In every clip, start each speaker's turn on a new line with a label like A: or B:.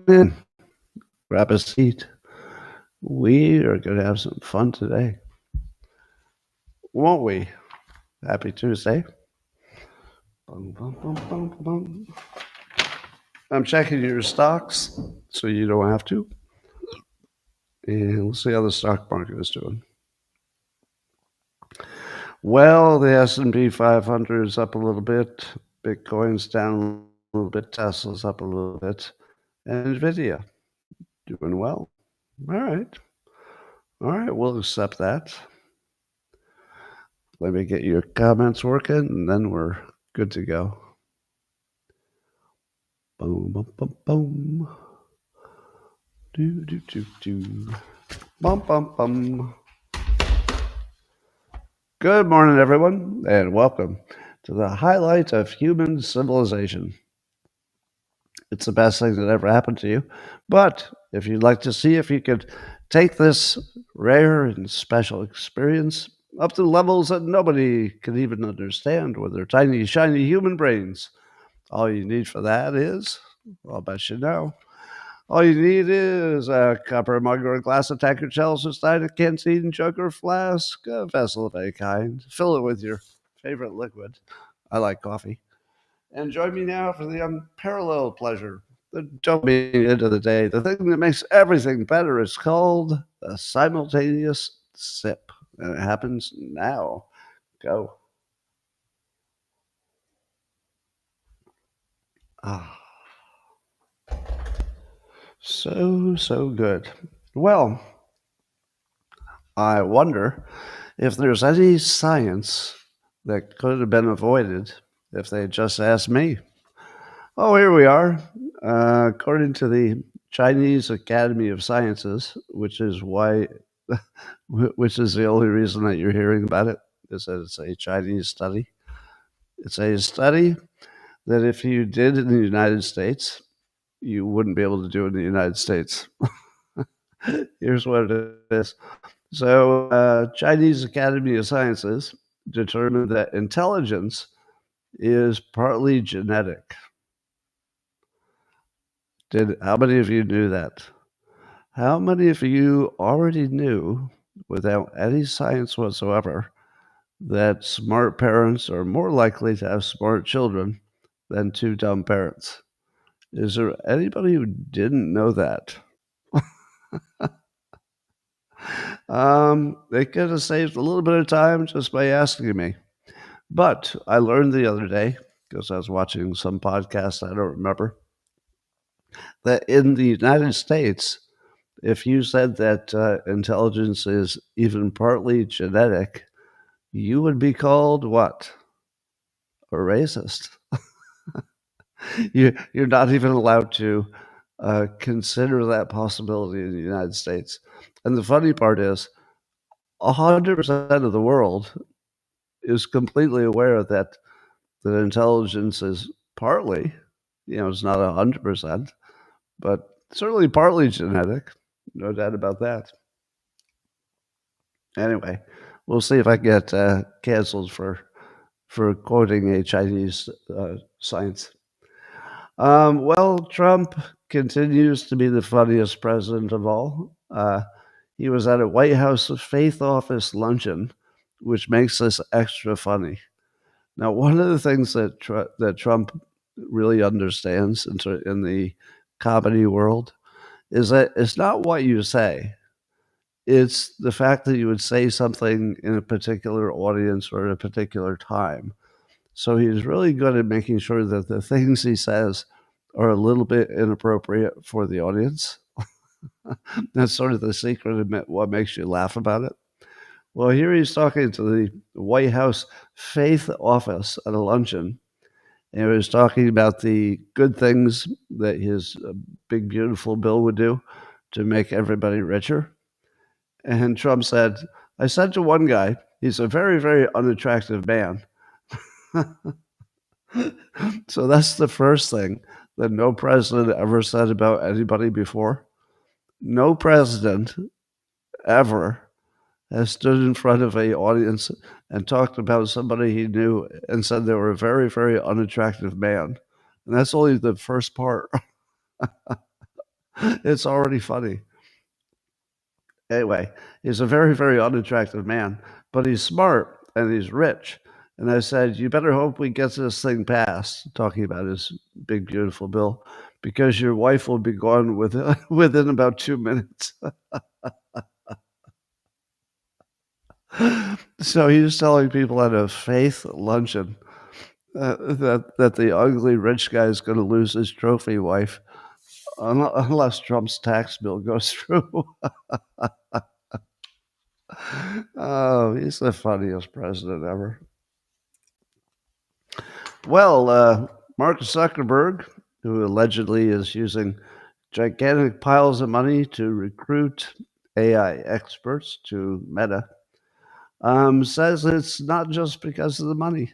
A: in, grab a seat. We are going to have some fun today, won't we? Happy Tuesday. Bum, bum, bum, bum, bum. I'm checking your stocks so you don't have to. And we'll see how the stock market is doing. Well, the S&P 500 is up a little bit. Bitcoin's down a little bit. Tesla's up a little bit. And NVIDIA doing well. All right. All right, we'll accept that. Let me get your comments working, and then we're good to go. Boom, boom, boom, boom. Do, do, do, do. Bum, bum, bum. Good morning, everyone, and welcome to the highlight of human civilization. It's the best thing that ever happened to you, but if you'd like to see if you could take this rare and special experience up to levels that nobody can even understand with their tiny, shiny human brains, all you need for that is, I'll bet you know, all you need is a copper mug or a glass of tankard, chalice, or stein, a canteen, jug, or flask, a vessel of any kind. Fill it with your favorite liquid. I like coffee. And join me now for the unparalleled pleasure, the dopamine end of the day. The thing that makes everything better is called a simultaneous sip. And it happens now. Go. Ah. So good. Well, I wonder if there's any science that could have been avoided if they just asked me. Oh, here we are. According to the Chinese Academy of Sciences, which is the only reason that you're hearing about it, is that it's a Chinese study. It's a study that if you did in the United States, you wouldn't be able to do in the United States. Here's what it is. So, Chinese Academy of Sciences determined that intelligence is partly genetic. How many of you knew that? How many of you already knew, without any science whatsoever, that smart parents are more likely to have smart children than two dumb parents? Is there anybody who didn't know that? They could have saved a little bit of time just by asking me. But I learned the other day, because I was watching some podcast, I don't remember, that in the United States, if you said that intelligence is even partly genetic, you would be called what? A racist. You're not even allowed to consider that possibility in the United States. And the funny part is, 100% of the world is completely aware that intelligence is partly, it's not 100%, but certainly partly genetic. No doubt about that. Anyway, we'll see if I get canceled for quoting a Chinese science. Well, Trump continues to be the funniest president of all. He was at a White House Faith Office luncheon, which makes this extra funny. Now, one of the things that Trump really understands in the comedy world is that it's not what you say. It's the fact that you would say something in a particular audience or at a particular time. So he's really good at making sure that the things he says are a little bit inappropriate for the audience. That's sort of the secret of what makes you laugh about it. Well, here he's talking to the White House Faith Office at a luncheon, and he was talking about the good things that his big, beautiful bill would do to make everybody richer. And Trump said, I said to one guy, he's a very, very unattractive man. So that's the first thing that no president ever said about anybody before. No president ever has stood in front of an audience and talked about somebody he knew and said they were a very, very unattractive man. And that's only the first part. It's already funny. Anyway, he's a very, very unattractive man, but he's smart and he's rich. And I said, "You better hope we get this thing passed," talking about his big, beautiful bill, "because your wife will be gone within about 2 minutes." So he's telling people at a faith luncheon that the ugly rich guy is going to lose his trophy wife unless Trump's tax bill goes through. Oh, he's the funniest president ever. Well, Mark Zuckerberg, who allegedly is using gigantic piles of money to recruit AI experts to Meta, says it's not just because of the money,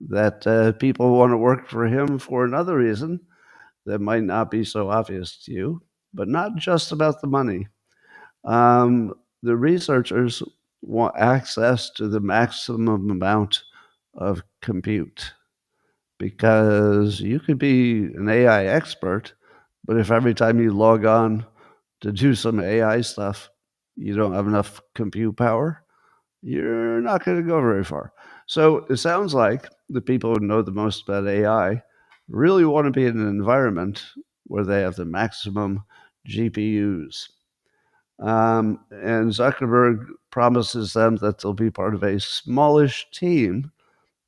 A: that people want to work for him for another reason that might not be so obvious to you, but not just about the money. The researchers want access to the maximum amount of compute because you could be an AI expert, but if every time you log on to do some AI stuff, you don't have enough compute power, you're not going to go very far. So it sounds like the people who know the most about AI really want to be in an environment where they have the maximum GPUs. And Zuckerberg promises them that they'll be part of a smallish team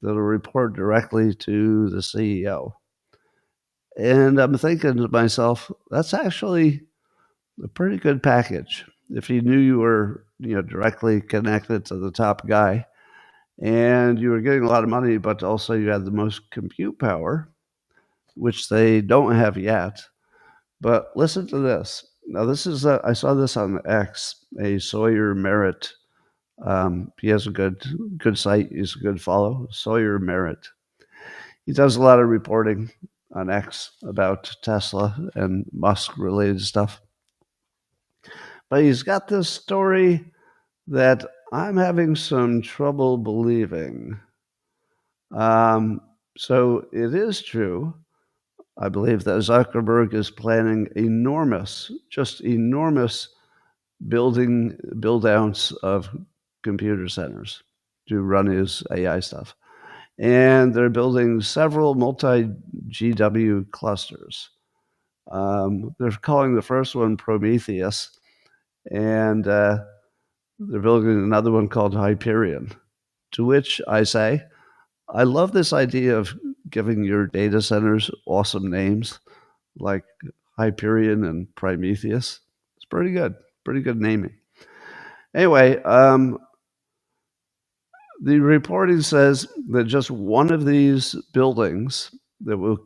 A: that'll report directly to the CEO. And I'm thinking to myself, that's actually a pretty good package. If you knew you were, directly connected to the top guy and you were getting a lot of money, but also you had the most compute power, which they don't have yet. But listen to this. Now, this is I saw this on X, a Sawyer Merritt. He has a good site. He's a good follow. Sawyer Merritt. He does a lot of reporting on X about Tesla and Musk related stuff. But he's got this story that I'm having some trouble believing. So it is true, I believe, that Zuckerberg is planning just enormous build outs of computer centers to run his AI stuff. And they're building several multi GW clusters. They're calling the first one Prometheus, and they're building another one called Hyperion. To which I say, I love this idea of giving your data centers awesome names like Hyperion and Prometheus. It's pretty good naming. Anyway, the reporting says that just one of these buildings that will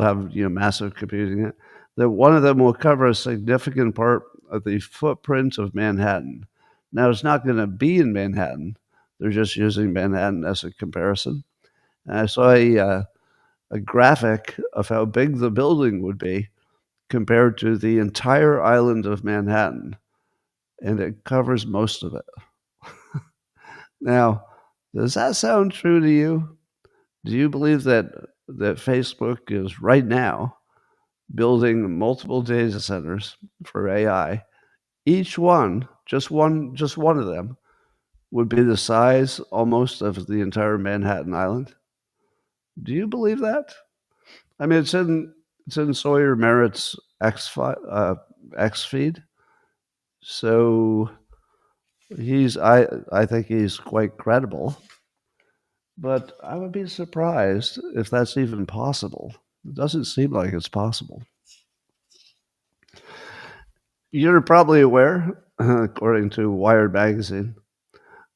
A: have massive computing in it, that one of them will cover a significant part of the footprint of Manhattan. Now, it's not going to be in Manhattan. They're just using Manhattan as a comparison. And I saw a graphic of how big the building would be compared to the entire island of Manhattan, and it covers most of it. Now, does that sound true to you? Do you believe that Facebook is right now building multiple data centers for AI? Each one, just one of them, would be the size almost of the entire Manhattan Island. Do you believe that? I mean, it's in Sawyer Merritt's X feed, so I think he's quite credible. But I would be surprised if that's even possible. It doesn't seem like it's possible. You're probably aware, according to Wired magazine,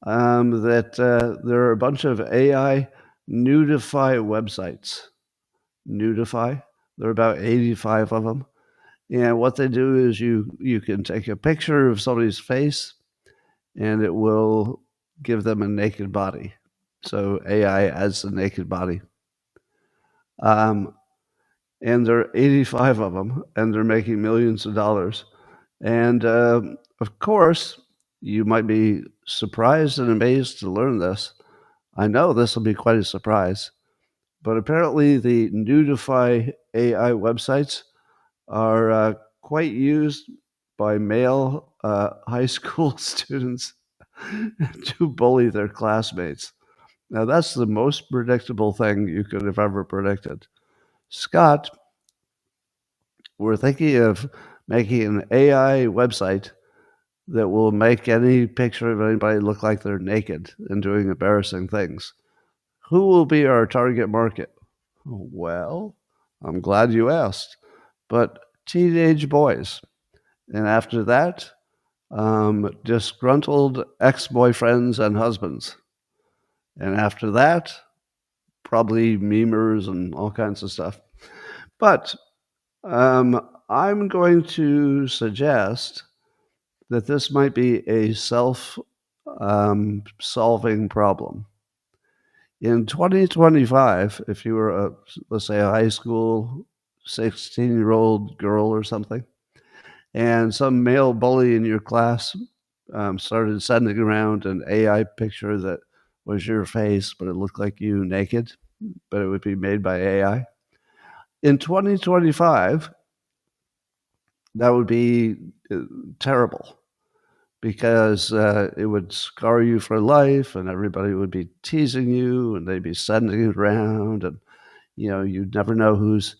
A: that there are a bunch of AI Nudify websites. Nudify. There are about 85 of them. And what they do is you can take a picture of somebody's face and it will give them a naked body. So AI adds the naked body. And there are 85 of them, and they're making millions of dollars. And of course, you might be surprised and amazed to learn this. I know this will be quite a surprise, but apparently the Nudify AI websites are quite used by male high school students to bully their classmates. Now, that's the most predictable thing you could have ever predicted. Scott, we're thinking of making an AI website that will make any picture of anybody look like they're naked and doing embarrassing things. Who will be our target market? Well, I'm glad you asked. But teenage boys. And after that, disgruntled ex boyfriends and husbands. And after that, probably memers and all kinds of stuff. But I'm going to suggest that this might be a solving problem. In 2025, if you were, let's say, a high school 16-year-old girl or something, and some male bully in your class started sending around an AI picture that was your face, but it looked like you naked, but it would be made by AI. In 2025, that would be terrible because it would scar you for life, and everybody would be teasing you, and they'd be sending it around, and you'd never know who's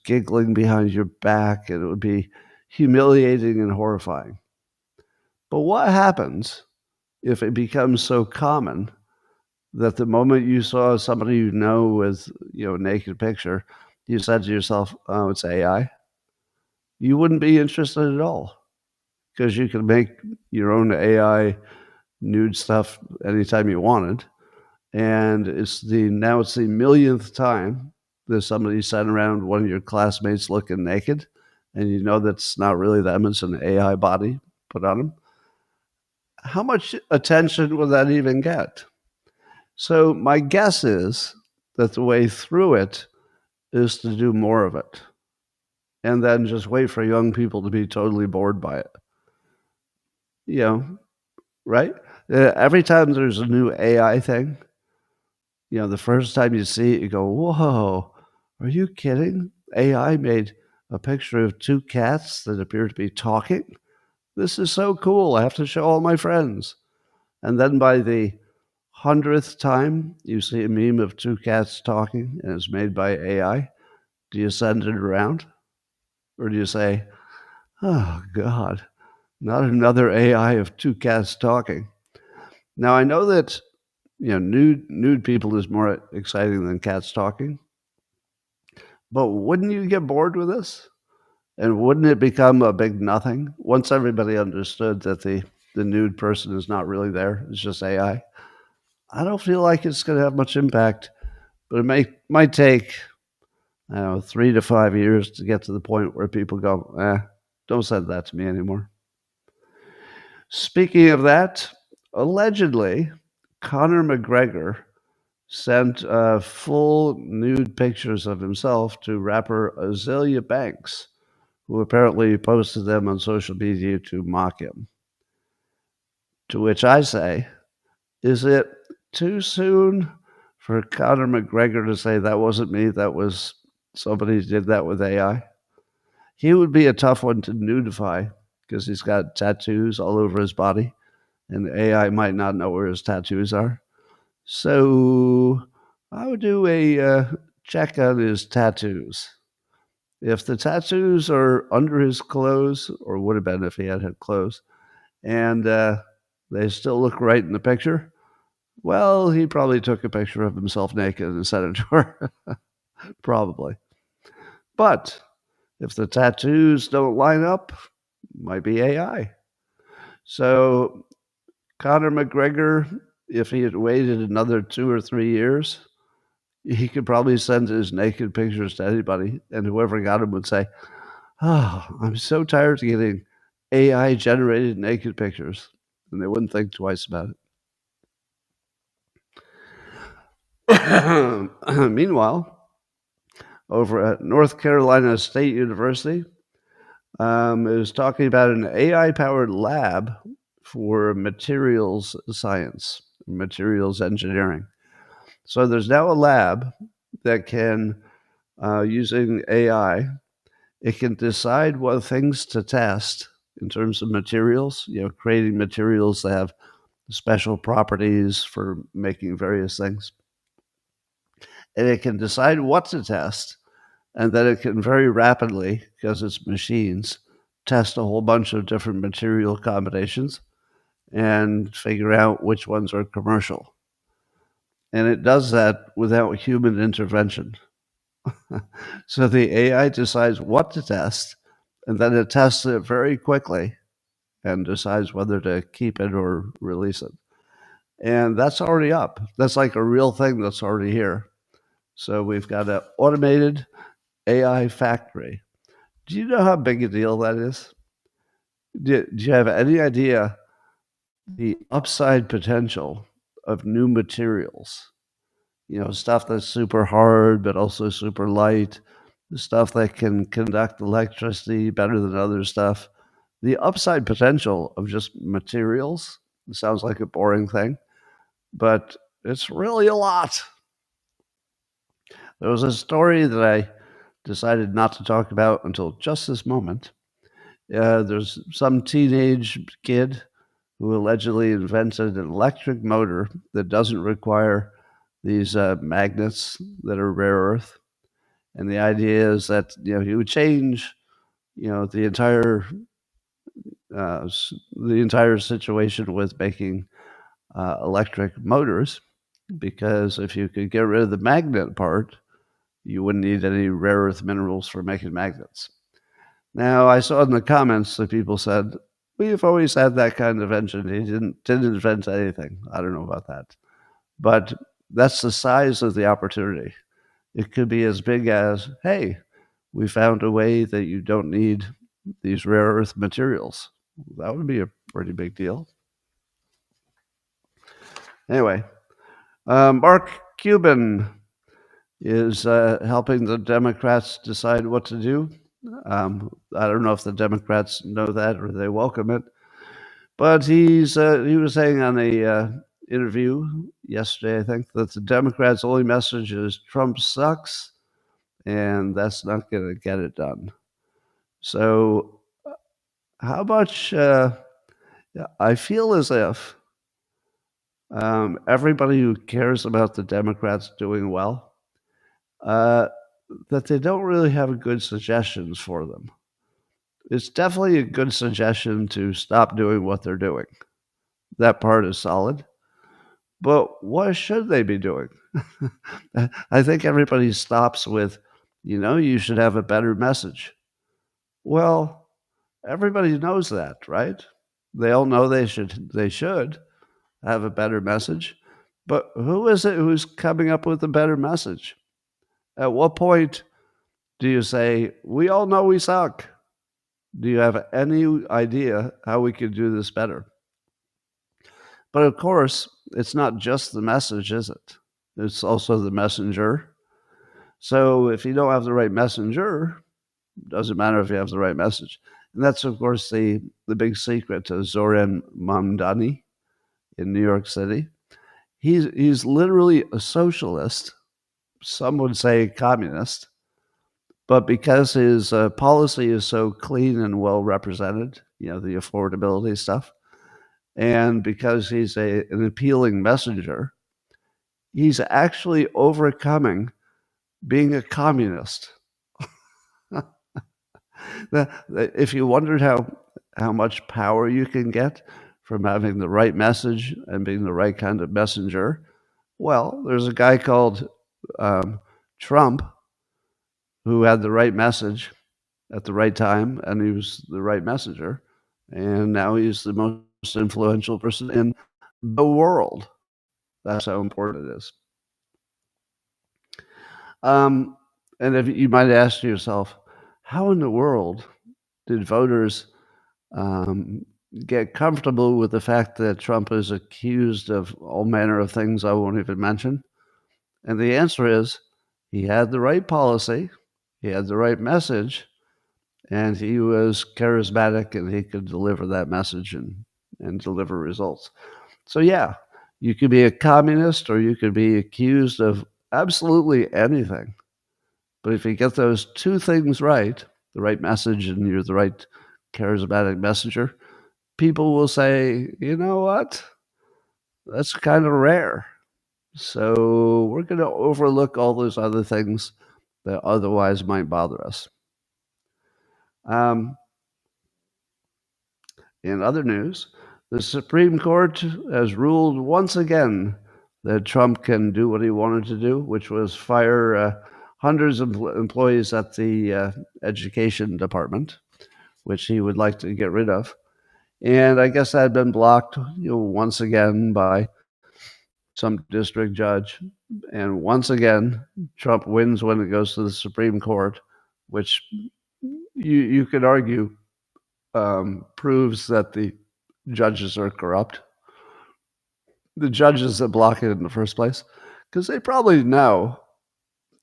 A: giggling behind your back, and it would be humiliating and horrifying. But what happens if it becomes so common that the moment you saw somebody you know with a naked picture, you said to yourself, "Oh, it's AI"? You wouldn't be interested at all because you could make your own AI nude stuff anytime you wanted. And now it's the millionth time that somebody sent around one of your classmates looking naked, and you know that's not really them, it's an AI body put on them. How much attention will that even get? So my guess is that the way through it is to do more of it, and then just wait for young people to be totally bored by it. Right? Every time there's a new AI thing, the first time you see it, you go, "Whoa, are you kidding? AI made a picture of two cats that appear to be talking? This is so cool. I have to show all my friends." And then by the 100th time you see a meme of two cats talking and it's made by AI, do you send it around? Or do you say, "Oh, God, not another AI of two cats talking"? Now, I know that nude people is more exciting than cats talking, but wouldn't you get bored with this? And wouldn't it become a big nothing once everybody understood that the nude person is not really there? It's just AI. I don't feel like it's going to have much impact, but it might take, I don't know, 3 to 5 years to get to the point where people go, don't send that to me anymore. Speaking of that, allegedly, Conor McGregor sent full nude pictures of himself to rapper Azealia Banks, who apparently posted them on social media to mock him. To which I say, is it too soon for Conor McGregor to say that wasn't me, that was somebody did that with AI? He would be a tough one to nudify because he's got tattoos all over his body, and the AI might not know where his tattoos are. So I would do a check on his tattoos. If the tattoos are under his clothes, or would have been if he had clothes, and they still look right in the picture, well, he probably took a picture of himself naked and sent it to her. Probably. But if the tattoos don't line up, might be AI. So Conor McGregor, if he had waited another 2 or 3 years, he could probably send his naked pictures to anybody, and whoever got them would say, "Oh, I'm so tired of getting AI-generated naked pictures," and they wouldn't think twice about it. Meanwhile, over at North Carolina State University, is talking about an AI-powered lab for materials science, materials engineering. So there's now a lab that can, using AI, It can decide what things to test in terms of materials, creating materials that have special properties for making various things. And it can decide what to test, and then it can very rapidly, because it's machines, test a whole bunch of different material combinations and figure out which ones are commercial. And it does that without human intervention. So the AI decides what to test, and then it tests it very quickly and decides whether to keep it or release it. And that's already up. That's like a real thing that's already here. So we've got an automated AI factory. Do you know how big a deal that is? Do you have any idea the upside potential of new materials? Stuff that's super hard, but also super light, the stuff that can conduct electricity better than other stuff. The upside potential of just materials sounds like a boring thing, but it's really a lot. There was a story that I decided not to talk about until just this moment. There's some teenage kid who allegedly invented an electric motor that doesn't require these magnets that are rare earth. And the idea is that he would change the entire situation with making electric motors, because if you could get rid of the magnet part, you wouldn't need any rare earth minerals for making magnets. Now, I saw in the comments that people said, we've always had that kind of engine. He didn't invent anything. I don't know about that. But that's the size of the opportunity. It could be as big as, hey, we found a way that you don't need these rare earth materials. That would be a pretty big deal. Anyway, Mark Cuban is helping the Democrats decide what to do. I don't know if the Democrats know that or they welcome it, but he was saying on a interview yesterday, I think, that the Democrats' only message is Trump sucks, and that's not going to get it done. So how much I feel as if everybody who cares about the Democrats doing well, that they don't really have good suggestions for them. It's definitely a good suggestion to stop doing what they're doing. That part is solid. But what should they be doing? I think everybody stops with, you should have a better message. Well, everybody knows that, right? They all know they should have a better message. But who is it who's coming up with a better message? At what point do you say, we all know we suck? Do you have any idea how we could do this better? But of course, it's not just the message, is it? It's also the messenger. So if you don't have the right messenger, it doesn't matter if you have the right message. And that's, of course, the big secret to Zoran Mamdani in New York City. He's literally a socialist. Some would say communist. But because his policy is so clean and well represented, the affordability stuff, and because he's an appealing messenger, he's actually overcoming being a communist. If you wondered how much power you can get from having the right message and being the right kind of messenger, well, there's a guy called Trump who had the right message at the right time, and he was the right messenger, and now he's the most influential person in the world. That's how important it is. And if you might ask yourself, how in the world did voters get comfortable with the fact that Trump is accused of all manner of things I won't even mention? And the answer is, he had the right policy, he had the right message, and he was charismatic, and he could deliver that message and deliver results. So yeah, you could be a communist or you could be accused of absolutely anything. But if you get those two things right, the right message and you're the right charismatic messenger, people will say, you know what? That's kind of rare. So we're going to overlook all those other things that otherwise might bother us. In other news, the Supreme Court has ruled once again that Trump can do what he wanted to do, which was fire hundreds of employees at the education department, which he would like to get rid of. And I guess that had been blocked, once again by some district judge. And once again, Trump wins when it goes to the Supreme Court, which you could argue proves that the judges are corrupt. The judges that block it in the first place, because they probably know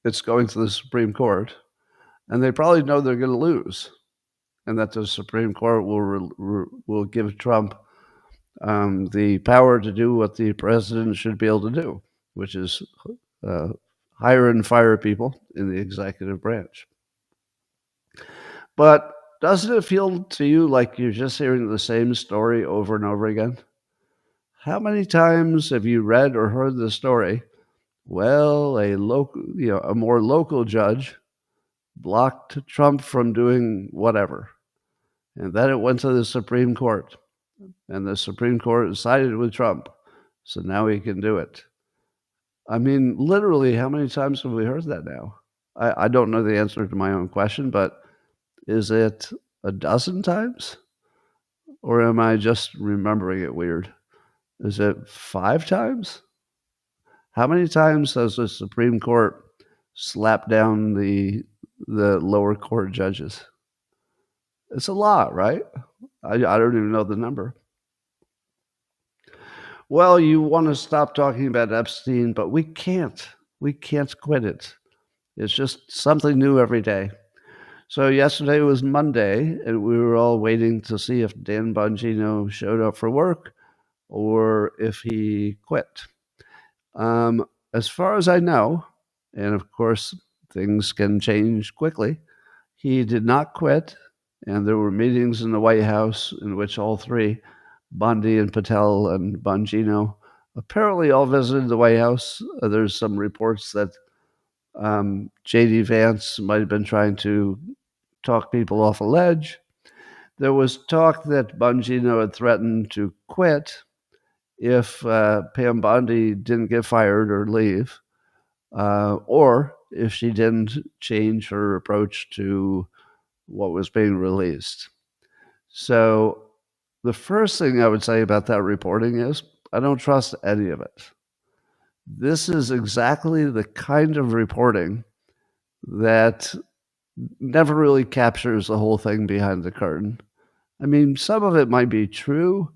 A: it's going to the Supreme Court, and they probably know they're going to lose, and that the Supreme Court will give Trump the power to do what the president should be able to do, which is hire and fire people in the executive branch. But doesn't it feel to you like you're just hearing the same story over and over again? How many times have you read or heard the story? Well, a more local judge blocked Trump from doing whatever. And then it went to the Supreme Court. And the Supreme Court sided with Trump. So now he can do it. I mean, literally, how many times have we heard that now? I don't know the answer to my own question, but is it a dozen times? Or am I just remembering it weird? Is it 5 times? How many times has the Supreme Court slapped down the lower court judges? It's a lot, right? I don't even know the number. Well, you want to stop talking about Epstein, but we can't. We can't quit it. It's just something new every day. So yesterday was Monday, and we were all waiting to see if Dan Bongino showed up for work or if he quit. As far as I know, and of course things can change quickly, he did not quit, and there were meetings in the White House in which all three, Bondi and Patel and Bongino, apparently all visited the White House. There's some reports that J.D. Vance might have been trying to talk people off a ledge. There was talk that Bongino had threatened to quit if Pam Bondi didn't get fired or leave, or if she didn't change her approach to what was being released. So the first thing I would say about that reporting is I don't trust any of it. This is exactly the kind of reporting that never really captures the whole thing behind the curtain. I mean, some of it might be true.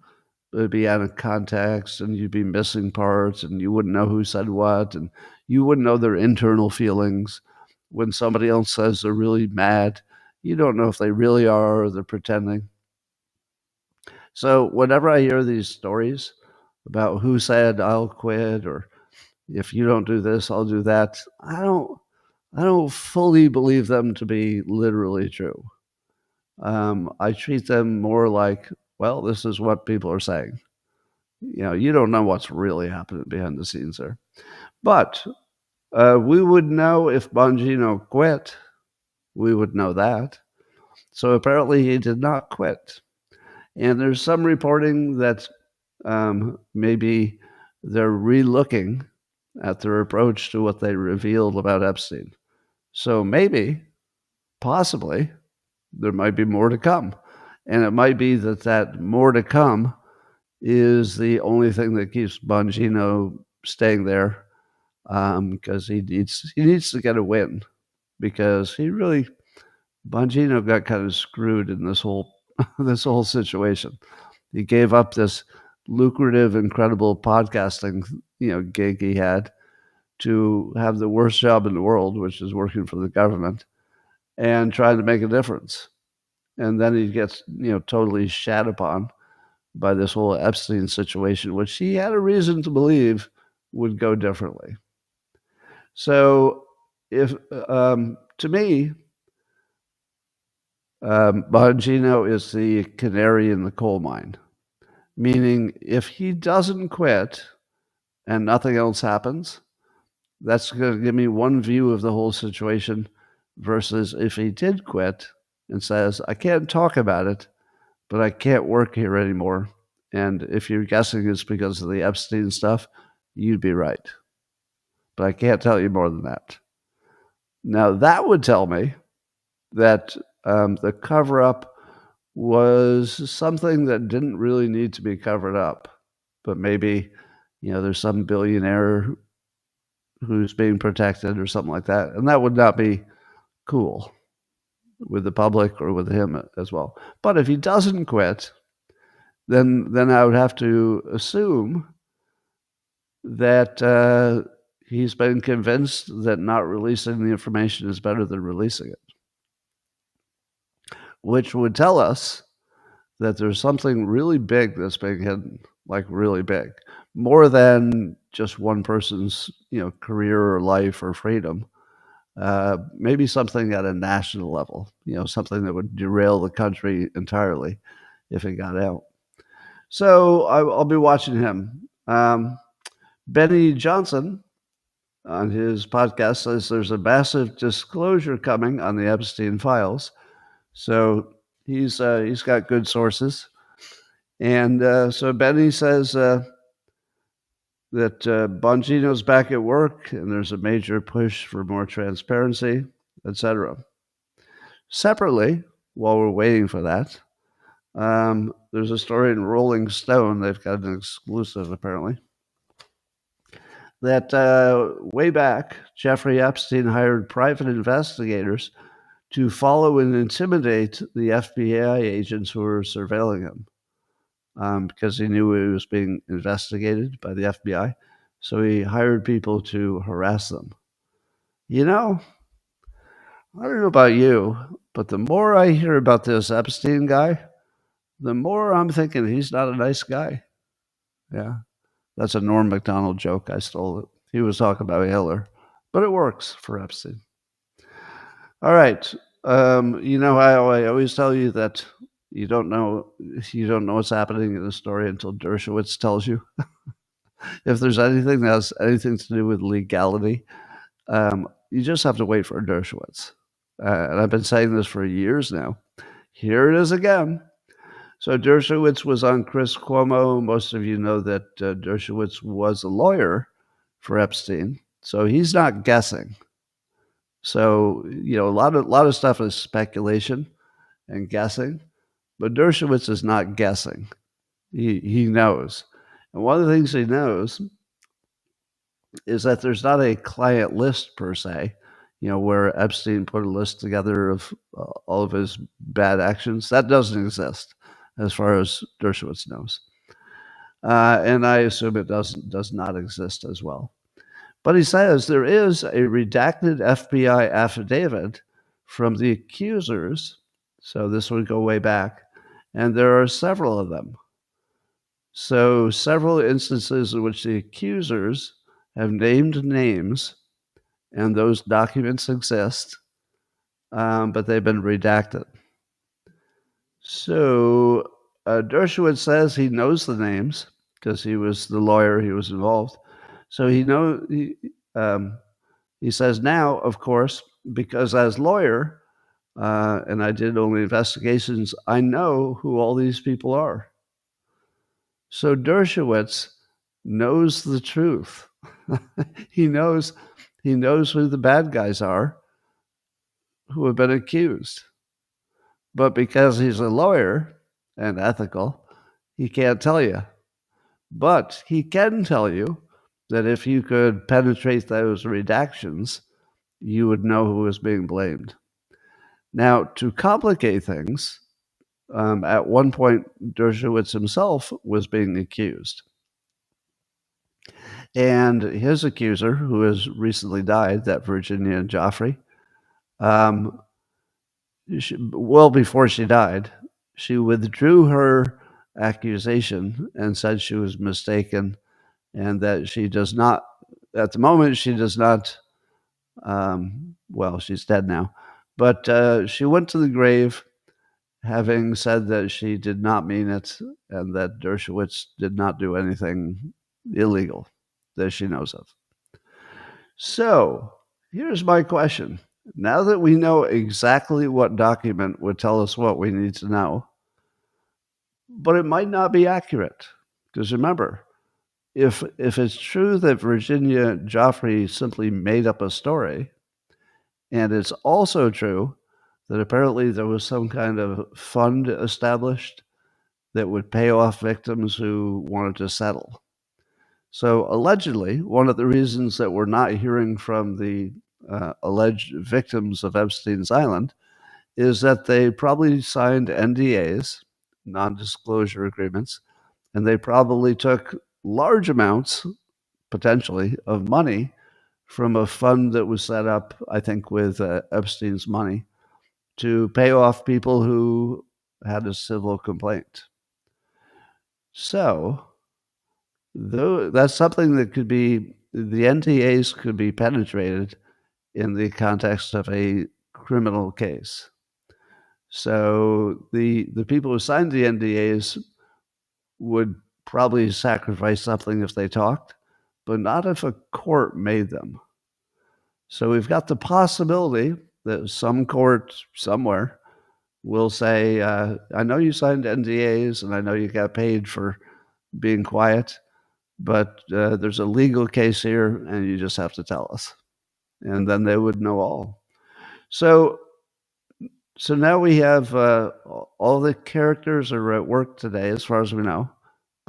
A: It would be out of context, and you'd be missing parts, and you wouldn't know who said what, and you wouldn't know their internal feelings. When somebody else says they're really mad, you don't know if they really are or they're pretending. So whenever I hear these stories about who said I'll quit, or if you don't do this, I'll do that, I don't fully believe them to be literally true. I treat them more like, well, this is what people are saying. You don't know what's really happening behind the scenes there. But we would know if Bongino quit. We would know that. So apparently he did not quit. And there's some reporting that maybe they're re-looking at their approach to what they revealed about Epstein. So maybe, possibly, there might be more to come. And it might be that more to come is the only thing that keeps Bongino staying there, because he needs to get a win, because Bongino got kind of screwed in this whole this whole situation. He gave up this lucrative, incredible podcasting gig he had to have the worst job in the world, which is working for the government and trying to make a difference. And then he gets totally shat upon by this whole Epstein situation, which he had a reason to believe would go differently. So if to me, Bongino is the canary in the coal mine, meaning if he doesn't quit and nothing else happens, that's going to give me one view of the whole situation versus if he did quit and says, I can't talk about it, but I can't work here anymore. And if you're guessing it's because of the Epstein stuff, you'd be right. But I can't tell you more than that. Now, that would tell me that the cover up was something that didn't really need to be covered up. But maybe, there's some billionaire who's being protected or something like that. And that would not be cool with the public or with him as well. But if he doesn't quit, then I would have to assume that he's been convinced that not releasing the information is better than releasing it, which would tell us that there's something really big that's being hidden, like really big, more than just one person's, career or life or freedom. Maybe something at a national level, something that would derail the country entirely if it got out. So I'll be watching him. Benny Johnson on his podcast says there's a massive disclosure coming on the Epstein files. So he's got good sources. And so Benny says that Bongino's back at work and there's a major push for more transparency, etc. Separately, while we're waiting for that, there's a story in Rolling Stone. They've got an exclusive, apparently, that way back, Jeffrey Epstein hired private investigators to follow and intimidate the FBI agents who were surveilling him. Because he knew he was being investigated by the FBI. So he hired people to harass them. I don't know about you, but the more I hear about this Epstein guy, the more I'm thinking he's not a nice guy. Yeah, that's a Norm Macdonald joke. I stole it. He was talking about Hitler, but it works for Epstein. All right. How I always tell you that you don't know what's happening in a story until Dershowitz tells you. If there's anything that has anything to do with legality, you just have to wait for Dershowitz. And I've been saying this for years now. Here it is again. So Dershowitz was on Chris Cuomo. Most of you know that Dershowitz was a lawyer for Epstein, so he's not guessing. So a lot of stuff is speculation and guessing, but Dershowitz is not guessing. He knows, and one of the things he knows is that there's not a client list per se, where Epstein put a list together of all of his bad actions. That doesn't exist, as far as Dershowitz knows, and I assume it does not exist as well. But he says there is a redacted FBI affidavit from the accusers. So this would go way back. And there are several of them. So several instances in which the accusers have named names, and those documents exist, but they've been redacted. So Dershowitz says he knows the names because he was the lawyer, he was involved. So he says now, of course, because as lawyer, and I did only investigations, I know who all these people are. So Dershowitz knows the truth. He knows who the bad guys are who have been accused. But because he's a lawyer and ethical, he can't tell you. But he can tell you that if you could penetrate those redactions, you would know who was being blamed. Now, to complicate things, at one point, Dershowitz himself was being accused. And his accuser, who has recently died, that Virginia Joffrey, well before she died, she withdrew her accusation and said she was mistaken and that she does not, at the moment, she does not, well, she's dead now, but she went to the grave having said that she did not mean it and that Dershowitz did not do anything illegal that she knows of. So here's my question. Now that we know exactly what document would tell us what we need to know, but it might not be accurate. Because remember, if it's true that Virginia Joffrey simply made up a story, and it's also true that apparently there was some kind of fund established that would pay off victims who wanted to settle. So allegedly, one of the reasons that we're not hearing from the alleged victims of Epstein's Island is that they probably signed NDAs, non-disclosure agreements, and they probably took large amounts, potentially, of money from a fund that was set up, I think, with Epstein's money to pay off people who had a civil complaint. So that's something that could be, the NDAs could be penetrated in the context of a criminal case. So the people who signed the NDAs would probably sacrifice something if they talked, but not if a court made them. So we've got the possibility that some court somewhere will say, I know you signed NDAs and I know you got paid for being quiet, but there's a legal case here and you just have to tell us. And then they would know all. So now we have all the characters are at work today, as far as we know.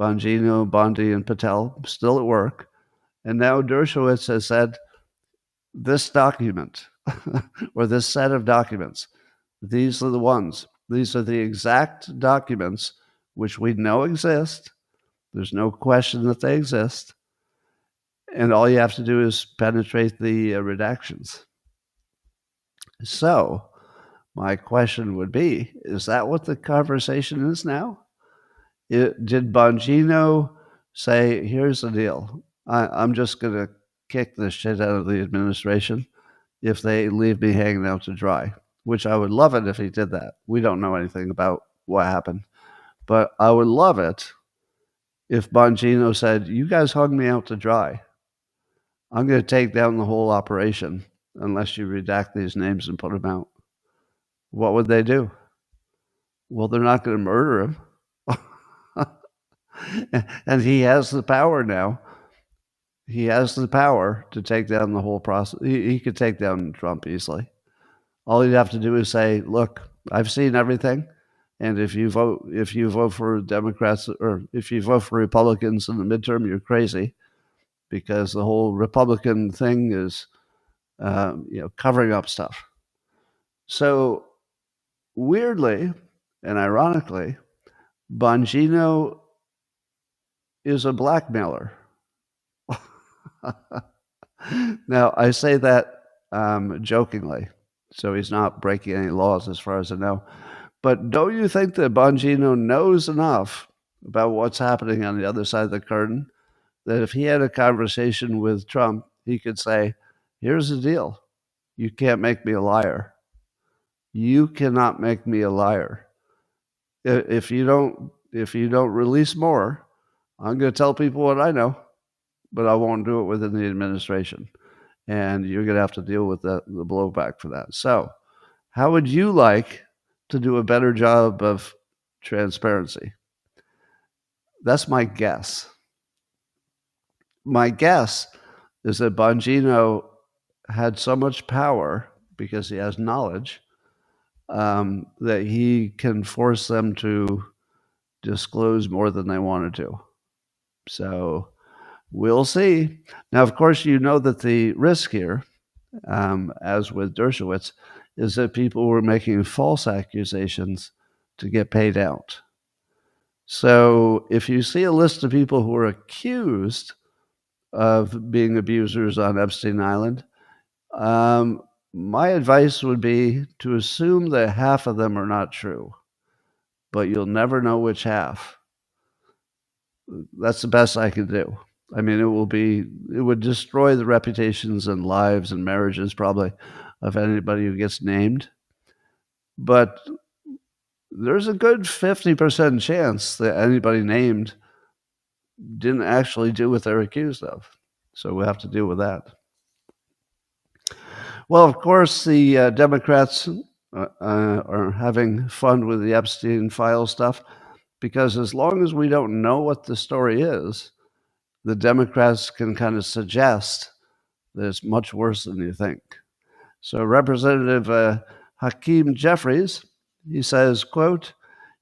A: Bongino, Bondi, and Patel still at work. And now Dershowitz has said, this document or this set of documents, these are the ones. These are the exact documents which we know exist. There's no question that they exist. And all you have to do is penetrate the redactions. So my question would be, is that what the conversation is now? Did Bongino say, here's the deal. I'm just going to kick the shit out of the administration if they leave me hanging out to dry, which I would love it if he did that. We don't know anything about what happened, but I would love it if Bongino said, you guys hung me out to dry. I'm going to take down the whole operation unless you redact these names and put them out. What would they do? Well, they're not going to murder him. And he has the power now. He has the power to take down the whole process. He could take down Trump easily. All he'd have to do is say, look, I've seen everything. And if you vote for Democrats or if you vote for Republicans in the midterm, you're crazy, because the whole Republican thing is covering up stuff. So weirdly and ironically, Bongino is a blackmailer. Now, I say that jokingly, so he's not breaking any laws as far as I know. But don't you think that Bongino knows enough about what's happening on the other side of the curtain that if he had a conversation with Trump, he could say, here's the deal. You can't make me a liar. You cannot make me a liar. If you don't release more, I'm going to tell people what I know, but I won't do it within the administration. And you're going to have to deal with the blowback for that. So how would you like to do a better job of transparency? That's my guess. My guess is that Bongino had so much power because he has knowledge that he can force them to disclose more than they want to do. So we'll see. Now, of course, you know that the risk here, as with Dershowitz, is that people were making false accusations to get paid out. So if you see a list of people who are accused of being abusers on Epstein Island, my advice would be to assume that half of them are not true, but you'll never know which half. That's the best I can do. I mean, it would destroy the reputations and lives and marriages probably of anybody who gets named. But there's a good 50% chance that anybody named didn't actually do what they're accused of. So we have to deal with that. Well, of course, the Democrats are having fun with the Epstein file stuff because as long as we don't know what the story is, the Democrats can kind of suggest that it's much worse than you think. So Representative Hakeem Jeffries, he says, quote,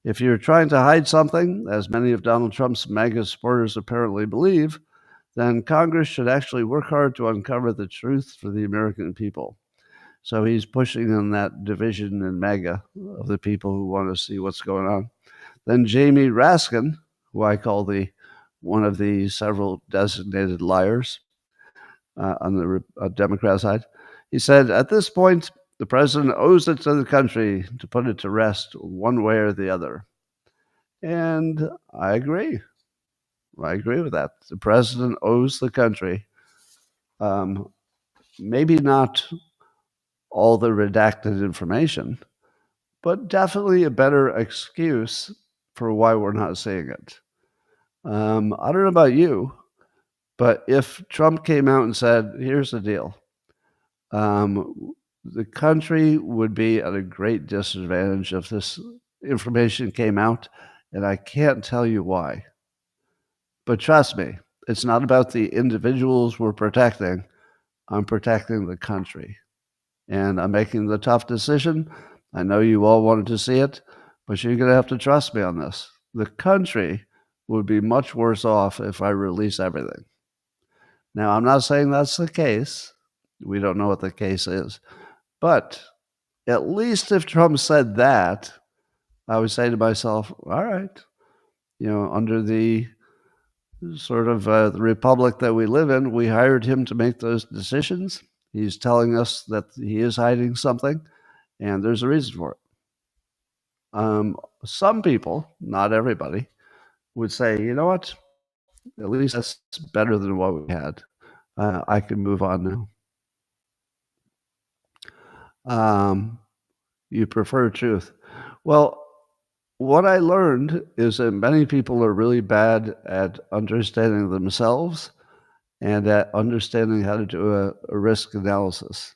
A: "If you're trying to hide something, as many of Donald Trump's MAGA supporters apparently believe, then Congress should actually work hard to uncover the truth for the American people." So he's pushing on that division in MAGA of the people who want to see what's going on. Then Jamie Raskin, who I call one of the several designated liars on the Democrat side, he said, "At this point, the president owes it to the country to put it to rest one way or the other." And I agree. I agree with that. The president owes the country maybe not all the redacted information, but definitely a better excuse for why we're not seeing it. I don't know about you, but if Trump came out and said, "Here's the deal," the country would be at a great disadvantage if this information came out, and I can't tell you why. But trust me, it's not about the individuals we're protecting. I'm protecting the country. And I'm making the tough decision. I know you all wanted to see it, but you're going to have to trust me on this. The country would be much worse off if I release everything. Now, I'm not saying that's the case. We don't know what the case is. But at least if Trump said that, I would say to myself, all right, under the sort of the republic that we live in, we hired him to make those decisions. He's telling us that he is hiding something, and there's a reason for it. Some people, not everybody, would say, you know what, at least that's better than what we had. I can move on now. You prefer truth. Well, what I learned is that many people are really bad at understanding themselves and at understanding how to do a risk analysis.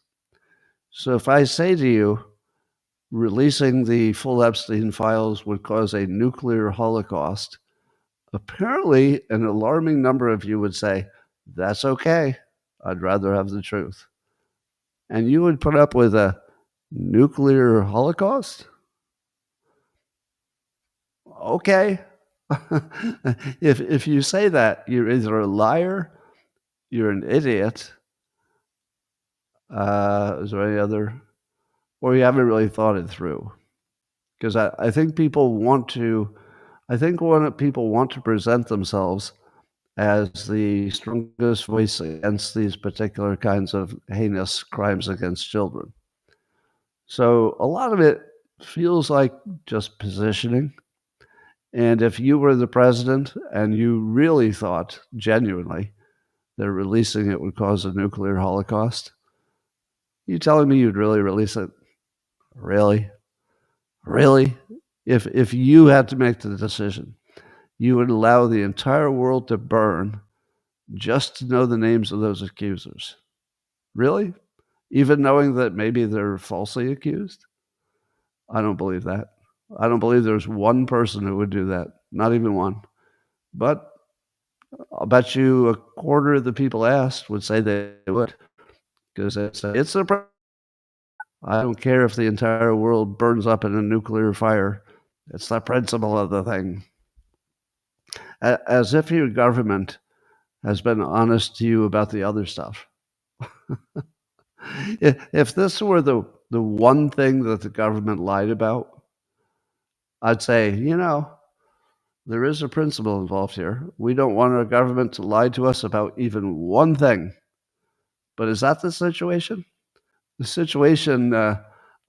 A: So if I say to you, releasing the full Epstein files would cause a nuclear holocaust, apparently an alarming number of you would say, that's okay. I'd rather have the truth. And you would put up with a nuclear holocaust? Okay. If you say that, you're either a liar, you're an idiot. Is there any other? Or you haven't really thought it through. Because I think people want to, people want to present themselves as the strongest voice against these particular kinds of heinous crimes against children. So a lot of it feels like just positioning. And if you were the president and you really thought genuinely that releasing it would cause a nuclear holocaust, you telling me you'd really release it? Really? Really? If you had to make the decision, you would allow the entire world to burn just to know the names of those accusers? Really? Even knowing that maybe they're falsely accused? I don't believe that. I don't believe there's one person who would do that. Not even one. But I'll bet you a quarter of the people asked would say they would. Because it's a problem. I don't care if the entire world burns up in a nuclear fire. It's the principle of the thing. As if your government has been honest to you about the other stuff. If this were the one thing that the government lied about, I'd say, there is a principle involved here. We don't want our government to lie to us about even one thing. But is that the situation? The situation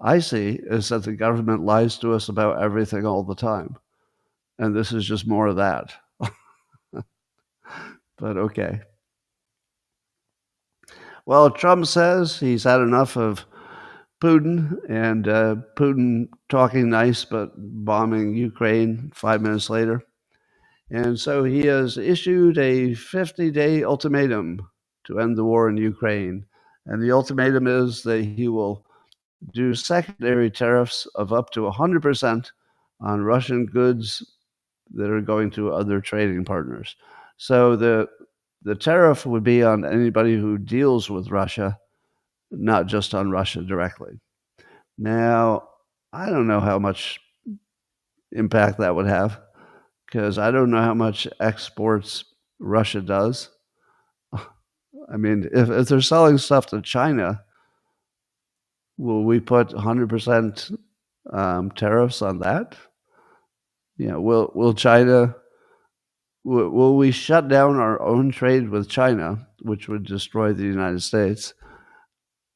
A: I see is that the government lies to us about everything all the time. And this is just more of that. But okay. Well, Trump says he's had enough of Putin, and Putin talking nice but bombing Ukraine 5 minutes later. And so he has issued a 50-day ultimatum to end the war in Ukraine. And the ultimatum is that he will do secondary tariffs of up to 100% on Russian goods that are going to other trading partners. So the tariff would be on anybody who deals with Russia, not just on Russia directly. Now, I don't know how much impact that would have, because I don't know how much exports Russia does. I mean, if they're selling stuff to China, will we put 100% tariffs on that? You know, will China? Will we shut down our own trade with China, which would destroy the United States,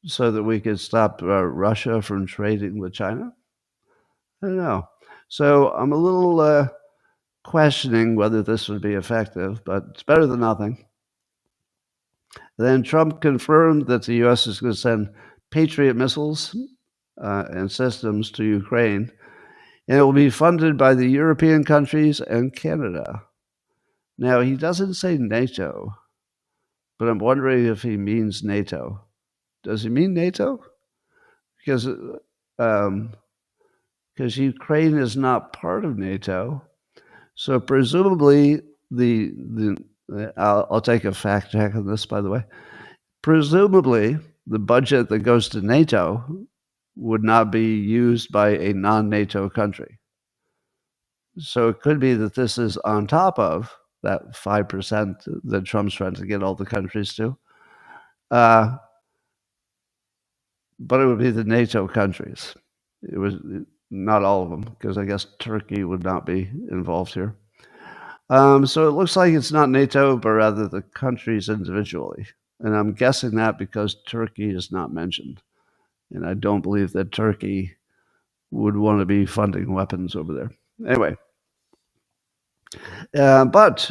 A: so that we could stop Russia from trading with China? I don't know. So I'm a little questioning whether this would be effective, but it's better than nothing. Then Trump confirmed that the U.S. is going to send Patriot missiles and systems to Ukraine, and it will be funded by the European countries and Canada. Now, he doesn't say NATO, but I'm wondering if he means NATO. Does he mean NATO? Because Ukraine is not part of NATO, so presumably I'll take a fact check on this, by the way. Presumably, the budget that goes to NATO would not be used by a non-NATO country. So it could be that this is on top of that 5% that Trump's trying to get all the countries to. But it would be the NATO countries. It was not all of them, because I guess Turkey would not be involved here. So it looks like it's not NATO, but rather the countries individually. And I'm guessing that because Turkey is not mentioned. And I don't believe that Turkey would want to be funding weapons over there. Anyway. But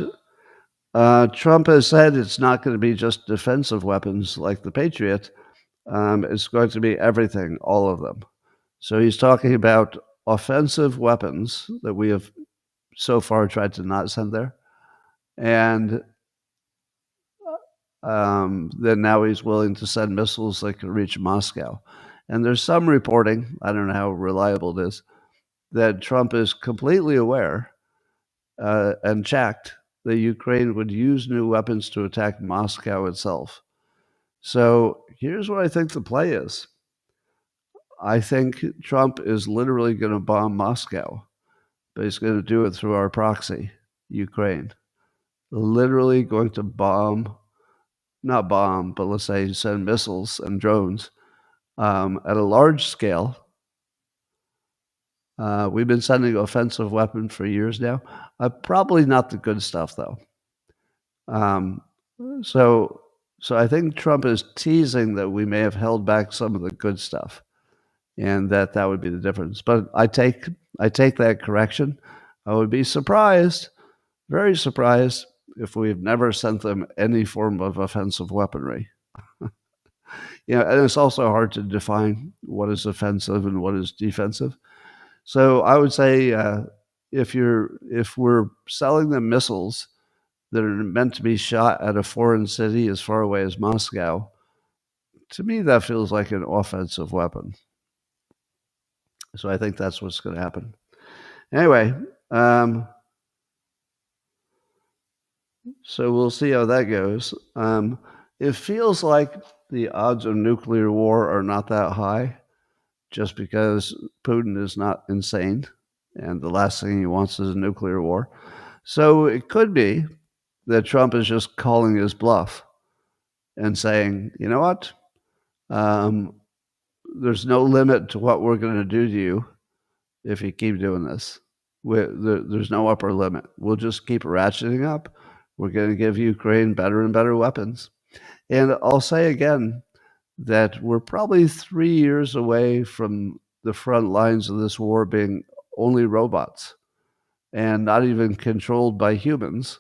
A: Trump has said it's not going to be just defensive weapons like the Patriot. It's going to be everything, all of them. So he's talking about offensive weapons that we have so far tried to not send there. And then now he's willing to send missiles that can reach Moscow. And there's some reporting, I don't know how reliable it is, that Trump is completely aware and checked that Ukraine would use new weapons to attack Moscow itself. So here's what I think the play is. I think Trump is literally going to bomb Moscow, but he's going to do it through our proxy, Ukraine. Literally going to not bomb, but let's say send missiles and drones at a large scale. We've been sending offensive weapons for years now. Probably not the good stuff, though. So I think Trump is teasing that we may have held back some of the good stuff, and that would be the difference. But I take that correction. I would be surprised, very surprised, if we've never sent them any form of offensive weaponry. And it's also hard to define what is offensive and what is defensive. So I would say if we're selling them missiles that are meant to be shot at a foreign city as far away as Moscow, to me that feels like an offensive weapon. So I think that's what's going to happen. Anyway, so we'll see how that goes. It feels like the odds of nuclear war are not that high, just because Putin is not insane, and the last thing he wants is a nuclear war. So it could be that Trump is just calling his bluff and saying, you know what? There's no limit to what we're going to do to you if you keep doing this. There's no upper limit. We'll just keep ratcheting up. We're going to give Ukraine better and better weapons. And I'll say again that we're probably 3 years away from the front lines of this war being only robots, and not even controlled by humans,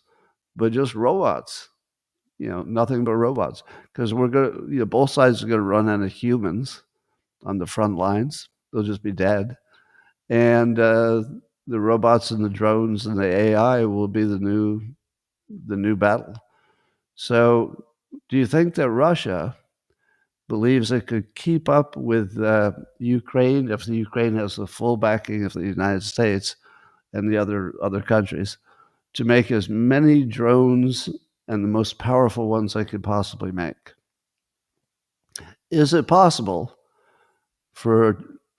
A: but just robots. Nothing but robots. Because we're going both sides are going to run out of humans on the front lines. They'll just be dead. And the robots and the drones and the AI will be the new battle. So, do you think that Russia believes it could keep up with Ukraine if the Ukraine has the full backing of the United States and the other countries to make as many drones and the most powerful ones they could possibly make? Is it possible for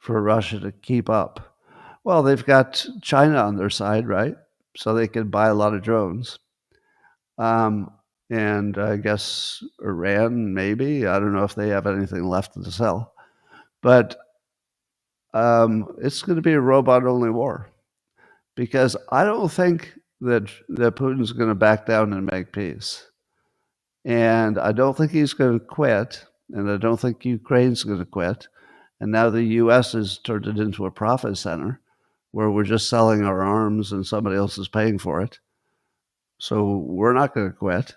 A: Russia to keep up? Well, they've got China on their side, right? So they can buy a lot of drones. And I guess Iran, maybe. I don't know if they have anything left to sell. But it's going to be a robot-only war, because I don't think that Putin's going to back down and make peace. And I don't think he's going to quit. And I don't think Ukraine's going to quit. And now the U.S. has turned it into a profit center where we're just selling our arms and somebody else is paying for it. So we're not going to quit.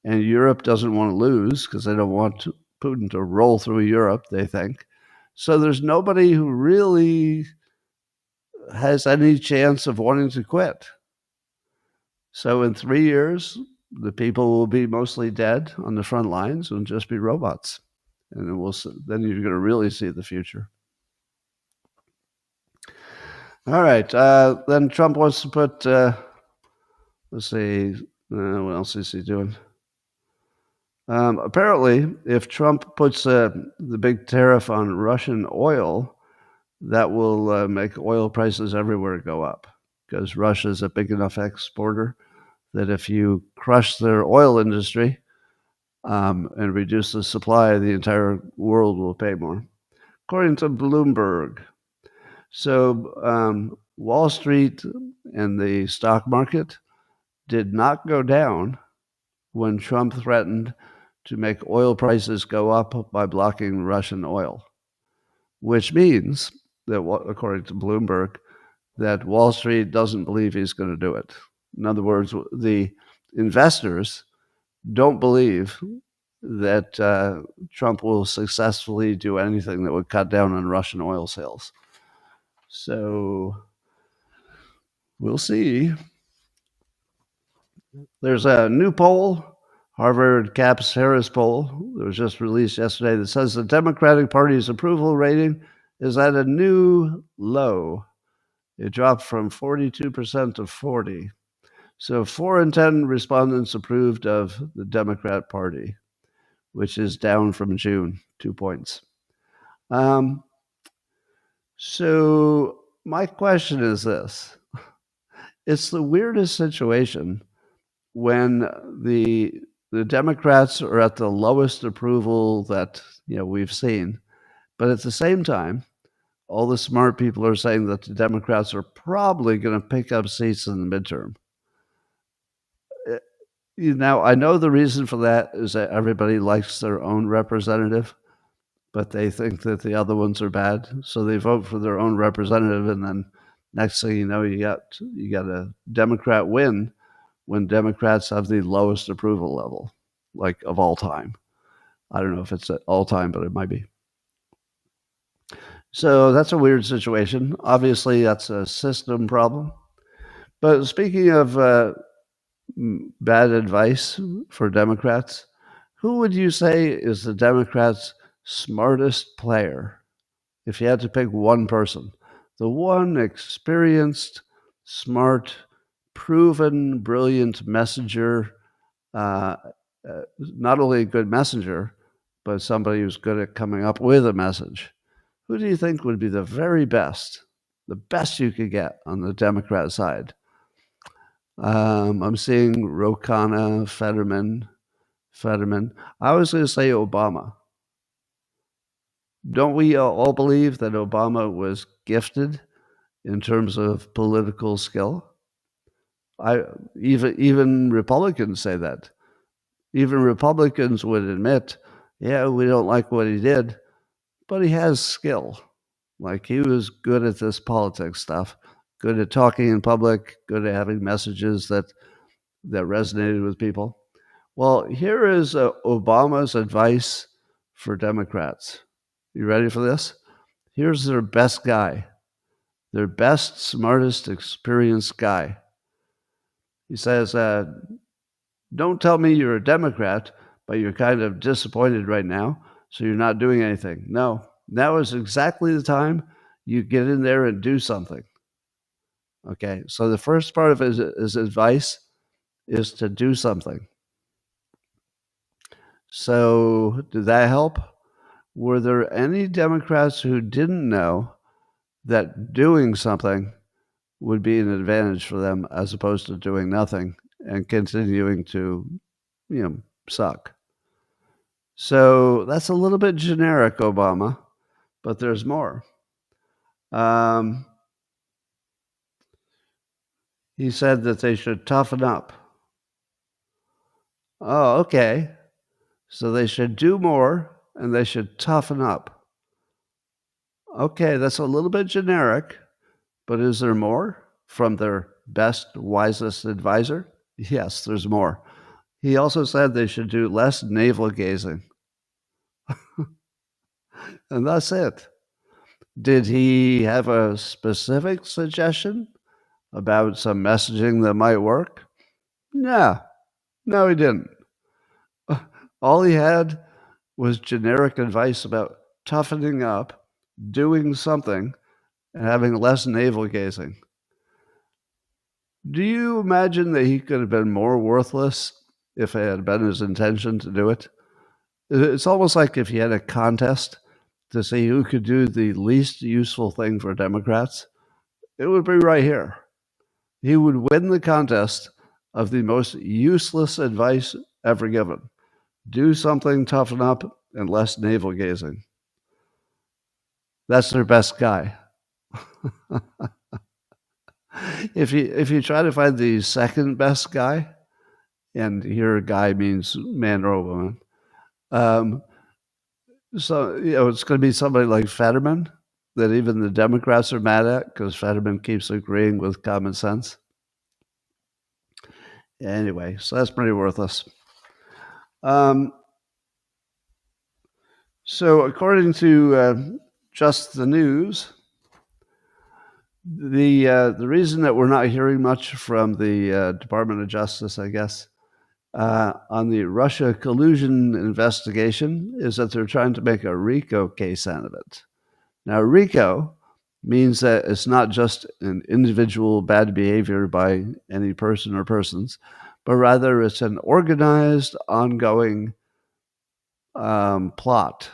A: And Europe doesn't want to lose because they don't want Putin to roll through Europe, they think. So there's nobody who really has any chance of wanting to quit. So in 3 years, the people will be mostly dead on the front lines and just be robots. And then you're going to really see the future. All right. Then Trump wants to put, let's see, what else is he doing? Apparently, if Trump puts the big tariff on Russian oil, that will make oil prices everywhere go up, because Russia is a big enough exporter that if you crush their oil industry and reduce the supply, the entire world will pay more, according to Bloomberg. So Wall Street and the stock market did not go down when Trump threatened to make oil prices go up by blocking Russian oil, which means that, according to Bloomberg, that Wall Street doesn't believe he's going to do it. In other words, the investors don't believe that Trump will successfully do anything that would cut down on Russian oil sales. So we'll see. There's a new poll, Harvard Capps Harris poll, that was just released yesterday, that says the Democratic Party's approval rating is at a new low. It dropped from 42% to 40%. So 4 in 10 respondents approved of the Democrat Party, which is down from June, 2 points. So my question is this. It's the weirdest situation when the Democrats are at the lowest approval that we've seen, but at the same time, all the smart people are saying that the Democrats are probably going to pick up seats in the midterm. Now, I know the reason for that is that everybody likes their own representative, but they think that the other ones are bad, so they vote for their own representative, and then next thing you know, you got a Democrat win when Democrats have the lowest approval level, like of all time. I don't know if it's at all time, but it might be. So that's a weird situation. Obviously, that's a system problem. But speaking of bad advice for Democrats, who would you say is the Democrats' smartest player? If you had to pick one person, the one experienced, smart, proven, brilliant messenger, not only a good messenger, but somebody who's good at coming up with a message. Who do you think would be the very best, the best you could get on the Democrat side? I'm seeing Rokana, Fetterman. I was going to say Obama. Don't we all believe that Obama was gifted in terms of political skill? Even Republicans say that. Even Republicans would admit, yeah, we don't like what he did, but he has skill. Like, he was good at this politics stuff, good at talking in public, good at having messages that resonated with people. Well, here is Obama's advice for Democrats. You ready for this? Here's their best guy, their best, smartest, experienced guy. He says, don't tell me you're a Democrat, but you're kind of disappointed right now, so you're not doing anything. No, now is exactly the time you get in there and do something. Okay, so the first part of his advice is to do something. So did that help? Were there any Democrats who didn't know that doing something would be an advantage for them as opposed to doing nothing and continuing to, suck? So that's a little bit generic, Obama, but there's more. He said that they should toughen up. Oh, okay. So they should do more and they should toughen up. Okay, that's a little bit generic, but is there more from their best, wisest advisor? Yes, there's more. He also said they should do less navel gazing. And that's it. Did he have a specific suggestion about some messaging that might work? No, he didn't. All he had was generic advice about toughening up, doing something, and having less navel gazing. Do you imagine that he could have been more worthless if it had been his intention to do it? It's almost like if he had a contest to see who could do the least useful thing for Democrats, it would be right here. He would win the contest of the most useless advice ever given. Do something, toughen up, and less navel gazing. That's their best guy. If you try to find the second best guy, and here guy means man or woman, so it's going to be somebody like Fetterman that even the Democrats are mad at because Fetterman keeps agreeing with common sense. Anyway, so that's pretty worthless. So according to Just the News, the reason that we're not hearing much from the Department of Justice, I guess, on the Russia collusion investigation is that they're trying to make a RICO case out of it. Now, RICO means that it's not just an individual bad behavior by any person or persons, but rather it's an organized, ongoing plot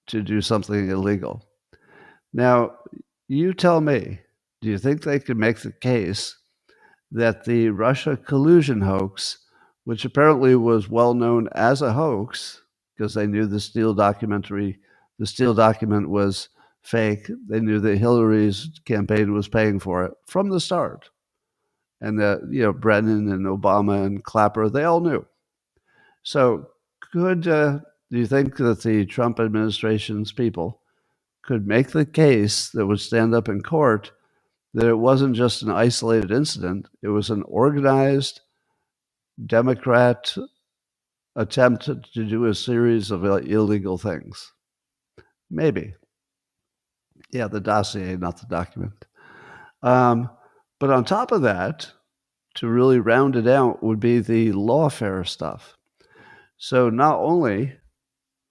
A: to do something illegal. Now, you tell me, do you think they could make the case that the Russia collusion hoax, which apparently was well known as a hoax because they knew the Steele document was fake. They knew that Hillary's campaign was paying for it from the start. And that, Brennan and Obama and Clapper, they all knew. So do you think that the Trump administration's people could make the case that would stand up in court that it wasn't just an isolated incident, it was an organized Democrat attempt to do a series of illegal things? Maybe. Yeah, the dossier, not the document. But on top of that, to really round it out would be the lawfare stuff. So not only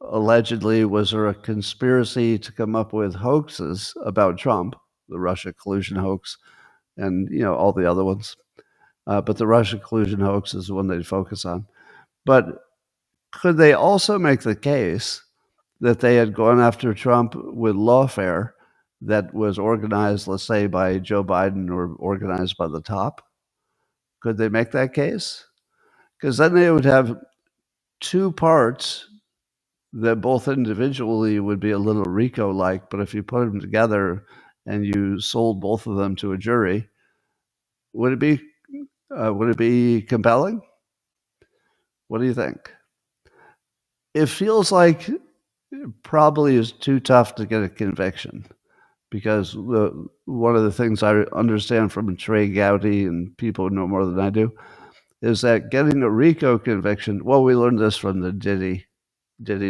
A: allegedly was there a conspiracy to come up with hoaxes about Trump, the Russia collusion hoax, and all the other ones, but the Russia collusion hoax is the one they focus on. But could they also make the case that they had gone after Trump with lawfare that was organized, let's say, by Joe Biden or organized by the top? Could they make that case? Because then they would have two parts that both individually would be a little RICO-like, but if you put them together and you sold both of them to a jury, would it be compelling? What do you think? It feels like it probably is too tough to get a conviction because one of the things I understand from Trey Gowdy and people who know more than I do is that getting a RICO conviction, well, we learned this from the Diddy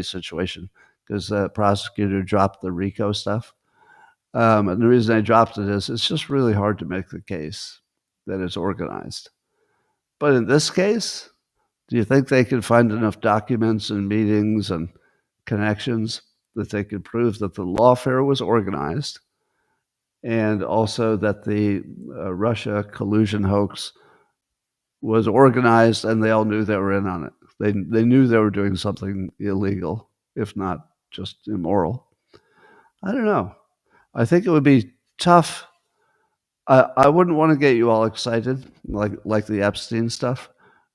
A: situation because the prosecutor dropped the RICO stuff. And the reason I dropped it is it's just really hard to make the case that it's organized. But in this case, do you think they could find enough documents and meetings and connections that they could prove that the lawfare was organized and also that the Russia collusion hoax was organized and they all knew they were in on it? They knew they were doing something illegal, if not just immoral. I don't know. I think it would be tough. I wouldn't want to get you all excited like the Epstein stuff,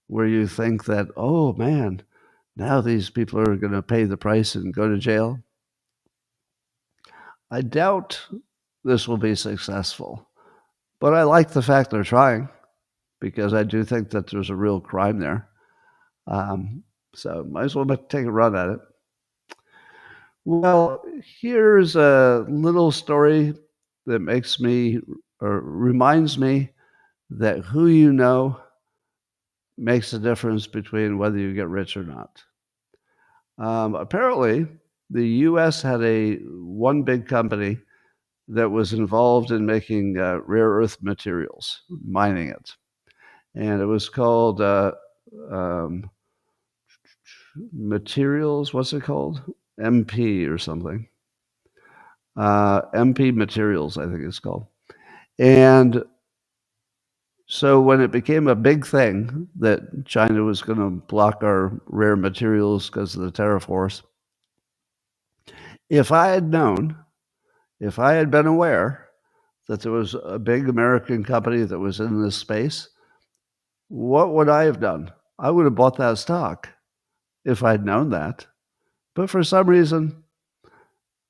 A: where you think that, oh man, now these people are going to pay the price and go to jail. I doubt this will be successful, but I like the fact they're trying because I do think that there's a real crime there. So might as well take a run at it. Well, here's a little story that makes me or reminds me that who you know makes a difference between whether you get rich or not. Apparently, the U.S. had one big company that was involved in making rare earth materials, mining it, and it was called Materials. What's it called? MP or something. MP Materials, I think it's called. And so when it became a big thing that China was going to block our rare materials because of the tariff wars, if I had known, if I had been aware that there was a big American company that was in this space, what would I have done? I would have bought that stock if I'd known that. But for some reason,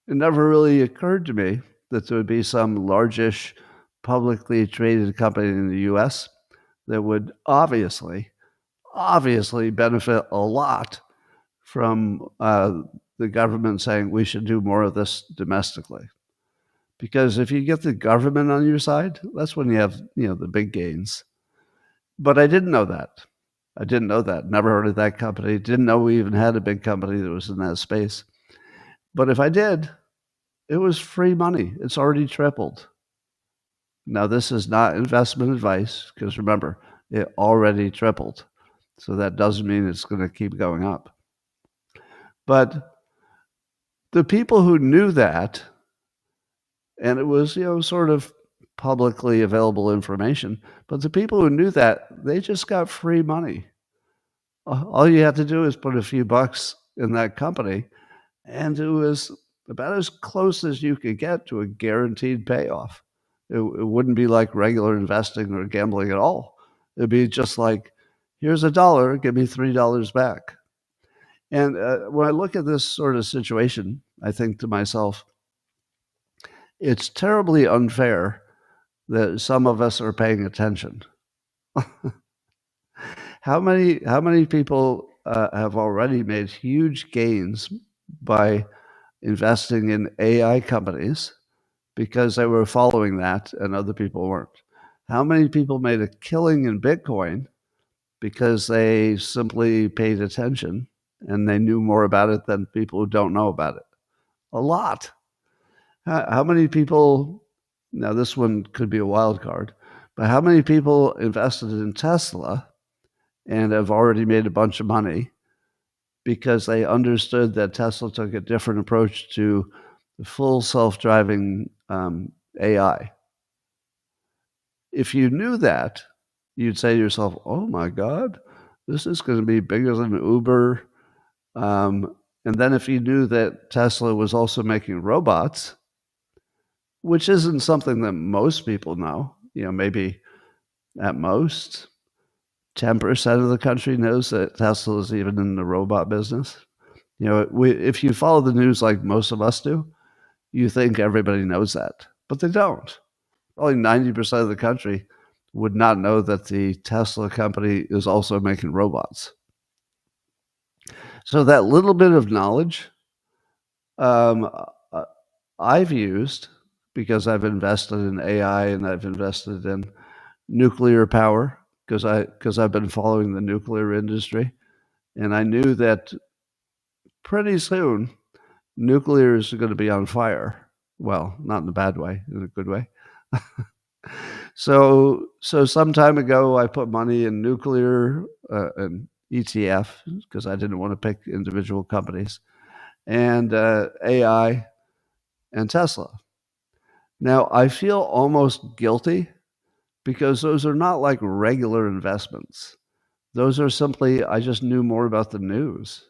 A: it never really occurred to me that there would be some largish publicly traded company in the US that would obviously benefit a lot from the government saying we should do more of this domestically. Because if you get the government on your side, that's when you have, the big gains. But I didn't know that. Never heard of that company. Didn't know we even had a big company that was in that space. But if I did, it was free money. It's already tripled. Now, this is not investment advice because remember, it already tripled. So that doesn't mean it's going to keep going up. But the people who knew that, and it was, sort of publicly available information, but the people who knew that, they just got free money. All you had to do is put a few bucks in that company, and it was about as close as you could get to a guaranteed payoff. It wouldn't be like regular investing or gambling at all. It'd be just like, here's $1, give me $3 back. And when I look at this sort of situation, I think to myself, it's terribly unfair that some of us are paying attention. How many people have already made huge gains by investing in AI companies because they were following that and other people weren't? How many people made a killing in Bitcoin because they simply paid attention and they knew more about it than people who don't know about it? A lot. How many people, now this one could be a wild card, but how many people invested in Tesla and have already made a bunch of money because they understood that Tesla took a different approach to the full self-driving AI? If you knew that, you'd say to yourself, oh my God, this is going to be bigger than Uber. And then if you knew that Tesla was also making robots, which isn't something that most people know, maybe at most 10% of the country knows that Tesla is even in the robot business. If you follow the news like most of us do, you think everybody knows that, but they don't. Probably 90% of the country would not know that the Tesla company is also making robots. So that little bit of knowledge I've used because I've invested in AI and I've invested in nuclear power because I've been following the nuclear industry. And I knew that pretty soon nuclear is going to be on fire. Well, not in a bad way, in a good way. So some time ago, I put money in nuclear, an ETF, because I didn't want to pick individual companies, and AI and Tesla. Now, I feel almost guilty because those are not like regular investments. Those are simply, I just knew more about the news.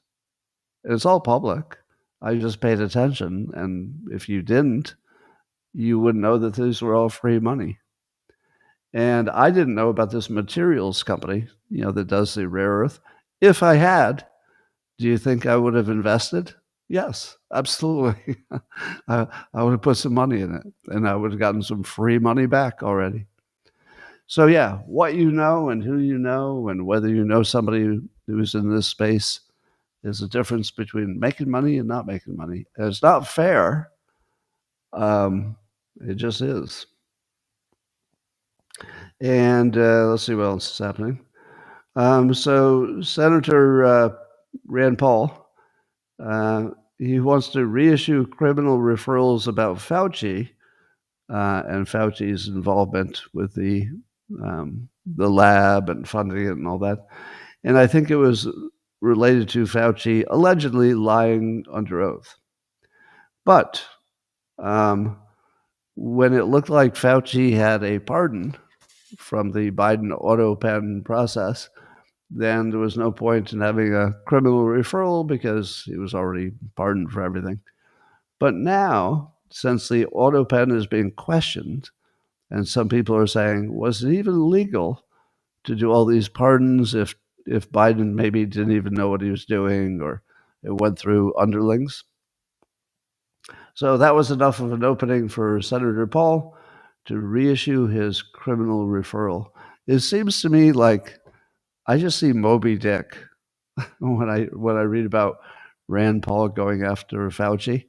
A: It's all public. I just paid attention. And if you didn't, you would know that these were all free money. And I didn't know about this materials company, that does the rare earth. If I had, do you think I would have invested? Yes, absolutely. I would have put some money in it, and I would have gotten some free money back already. So yeah, what you know and who you know and whether you know somebody who's in this space is the difference between making money and not making money. And it's not fair. It just is. And let's see what else is happening. So Senator Rand Paul, he wants to reissue criminal referrals about Fauci and Fauci's involvement with the lab and funding it and all that. And I think it was related to Fauci allegedly lying under oath. But when it looked like Fauci had a pardon from the Biden auto pen process, then there was no point in having a criminal referral because he was already pardoned for everything. But now, since the auto pen is being questioned, and some people are saying, was it even legal to do all these pardons if Biden maybe didn't even know what he was doing or it went through underlings? So that was enough of an opening for Senator Paul to reissue his criminal referral. It seems to me like I just see Moby Dick when I read about Rand Paul going after Fauci.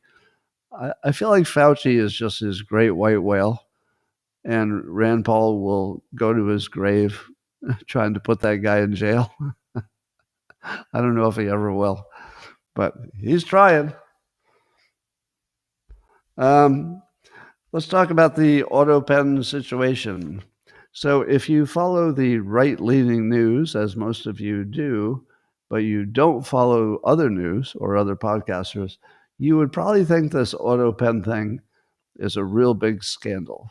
A: I feel like Fauci is just his great white whale, and Rand Paul will go to his grave trying to put that guy in jail. I don't know if he ever will, but he's trying. Let's talk about the auto pen situation. So if you follow the right-leaning news, as most of you do, but you don't follow other news or other podcasters, you would probably think this auto pen thing is a real big scandal,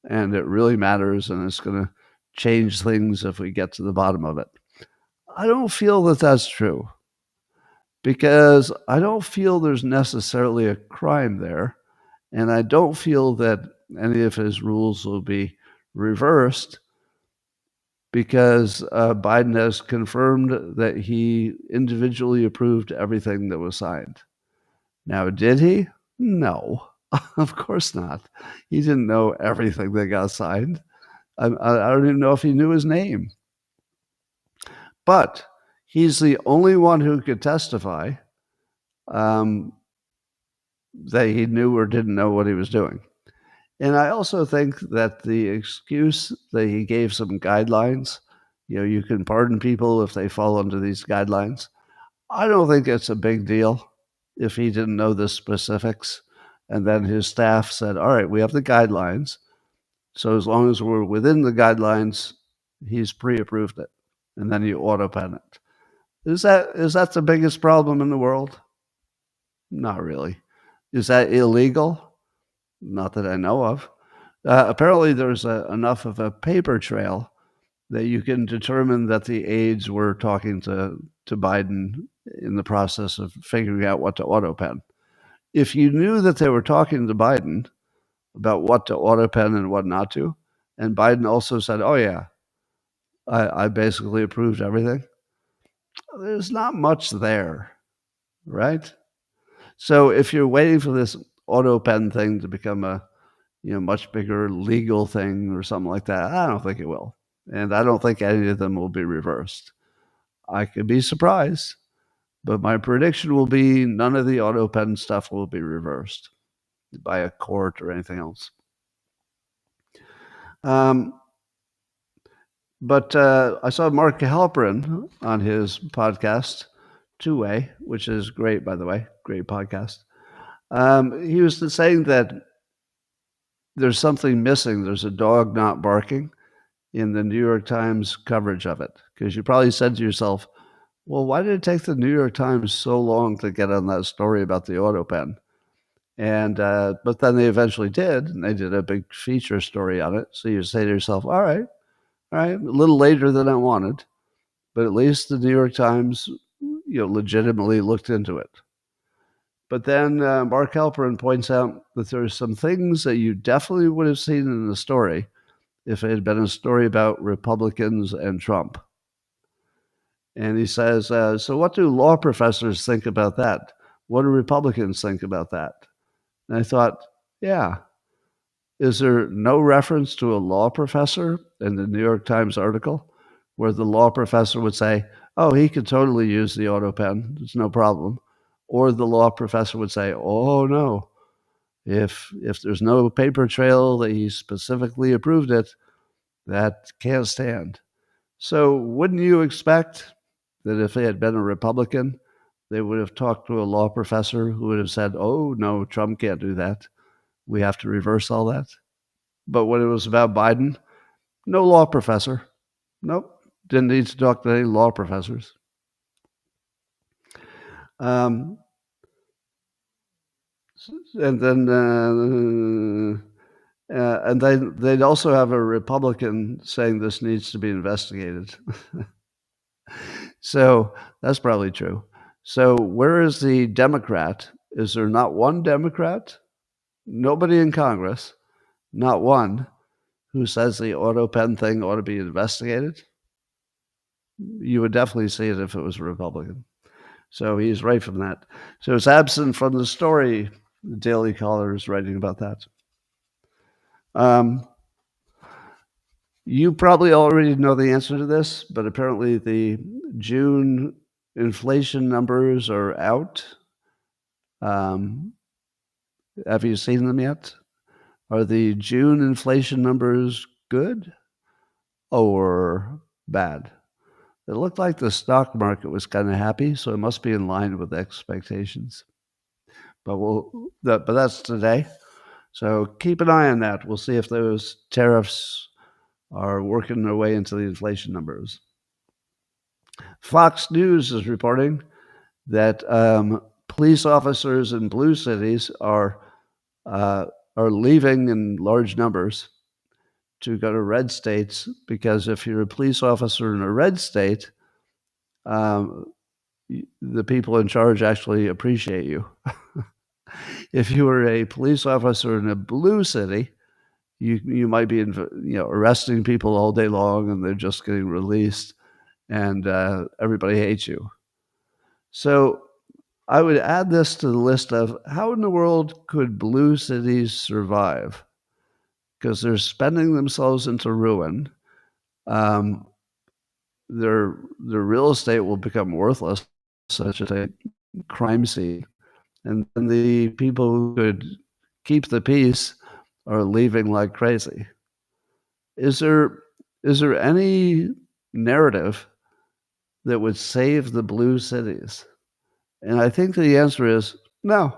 A: and it really matters, and it's going to change things if we get to the bottom of it. I don't feel that that's true, because I don't feel there's necessarily a crime there, and I don't feel that any of his rules will be reversed, because Biden has confirmed that he individually approved everything that was signed. Now, did he? No, of course not. He didn't know everything that got signed. I don't even know if he knew his name. But he's the only one who could testify that he knew or didn't know what he was doing. And I also think that the excuse that he gave some guidelines, you can pardon people if they fall under these guidelines. I don't think it's a big deal if he didn't know the specifics. And then his staff said, all right, we have the guidelines. So as long as we're within the guidelines, he's pre-approved it. And then you auto-pen it. Is that the biggest problem in the world? Not really. Is that illegal? Not that I know of. Apparently, there's enough of a paper trail that you can determine that the aides were talking to Biden in the process of figuring out what to auto-pen. If you knew that they were talking to Biden about what to auto-pen and what not to, and Biden also said, oh yeah, I basically approved everything, there's not much there, right? So if you're waiting for this auto-pen thing to become a much bigger legal thing or something like that, I don't think it will. And I don't think any of them will be reversed. I could be surprised, but my prediction will be none of the auto pen stuff will be reversed by a court or anything else. But I saw Mark Halperin on his podcast, Two Way, which is great, by the way, great podcast. He was saying that there's something missing. There's a dog not barking in the New York Times coverage of it. Because you probably said to yourself, well, why did it take the New York Times so long to get on that story about the auto pen? And but then they eventually did, and they did a big feature story on it. So you say to yourself, all right, a little later than I wanted, but at least the New York Times, legitimately looked into it. But then Mark Halperin points out that there are some things that you definitely would have seen in the story if it had been a story about Republicans and Trump. And he says, so what do law professors think about that? What do Republicans think about that? And I thought, yeah, is there no reference to a law professor in the New York Times article where the law professor would say, oh, he could totally use the auto pen, there's no problem? Or the law professor would say, oh, no, if there's no paper trail that he specifically approved it, that can't stand. So wouldn't you expect that if they had been a Republican, they would have talked to a law professor who would have said, oh, no, Trump can't do that. We have to reverse all that. But when it was about Biden, no law professor. Nope. Didn't need to talk to any law professors. And then and they'd also have a Republican saying this needs to be investigated. So that's probably true. So where is the Democrat? Is there not one Democrat? Nobody in Congress, not one, who says the auto pen thing ought to be investigated? You would definitely see it if it was a Republican. So he's right from that. So it's absent from the story. The Daily Caller is writing about that. You probably already know the answer to this, but apparently the June inflation numbers are out. Have you seen them yet? Are the June inflation numbers good or bad? It looked like the stock market was kind of happy, so it must be in line with expectations. But that's today. So keep an eye on that. We'll see if those tariffs are working their way into the inflation numbers. Fox News is reporting that police officers in blue cities are leaving in large numbers to go to red states, because if you're a police officer in a red state, the people in charge actually appreciate you. If you were a police officer in a blue city, you might be arresting people all day long, and they're just getting released, and everybody hates you. So I would add this to the list of how in the world could blue cities survive? Because they're spending themselves into ruin. Their real estate will become worthless, such as a crime scene. And then the people who could keep the peace are leaving like crazy. Is there any narrative that would save the blue cities? And I think the answer is no.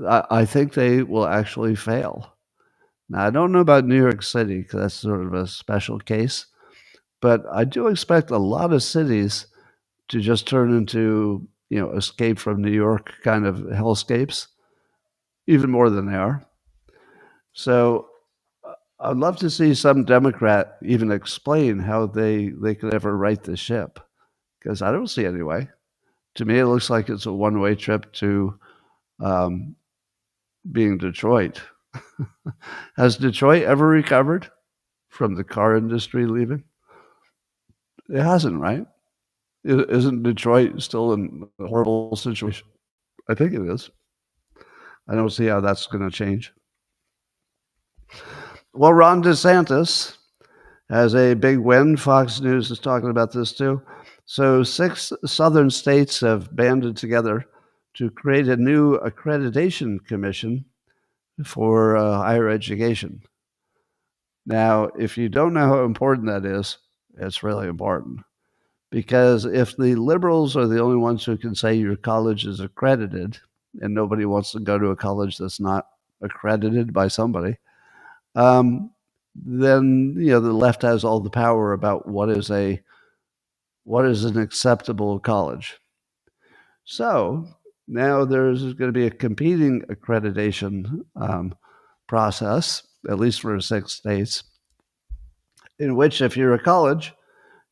A: I think they will actually fail. Now, I don't know about New York City, because that's sort of a special case, but I do expect a lot of cities to just turn into, Escape from New York kind of hellscapes, even more than they are. So I'd love to see some Democrat even explain how they could ever right the ship, because I don't see any way. To me, it looks like it's a one-way trip to being Detroit. Has Detroit ever recovered from the car industry leaving? It hasn't, right? Isn't Detroit still in a horrible situation? I think it is. I don't see how that's going to change. Well, Ron DeSantis has a big win. Fox News is talking about this too. So 6 southern states have banded together to create a new accreditation commission for higher education. Now, if you don't know how important that is, it's really important. Because if the liberals are the only ones who can say your college is accredited and nobody wants to go to a college that's not, accredited by somebody, then the left has all the power about what is an acceptable college. So now there's going to be a competing accreditation process, at least for 6 states, in which if you're a college,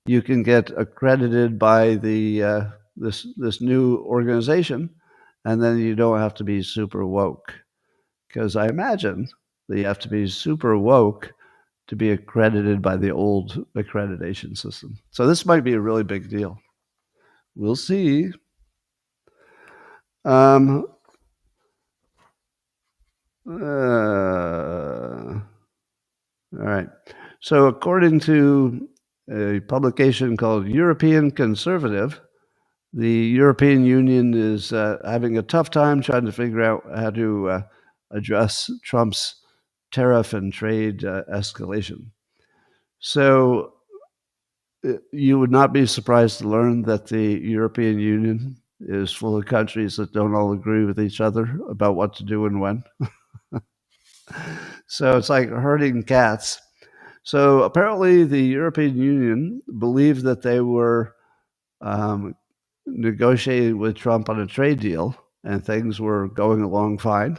A: you can get accredited by this new organization, and then you don't have to be super woke. Because I imagine that you have to be super woke to be accredited by the old accreditation system. So this might be a really big deal. We'll see. All right. So according to a publication called European Conservative, the European Union is having a tough time trying to figure out how to address Trump's tariff and trade escalation. So you would not be surprised to learn that the European Union is full of countries that don't all agree with each other about what to do and when. So it's like herding cats. So apparently the European Union believed that they were negotiating with Trump on a trade deal and things were going along fine.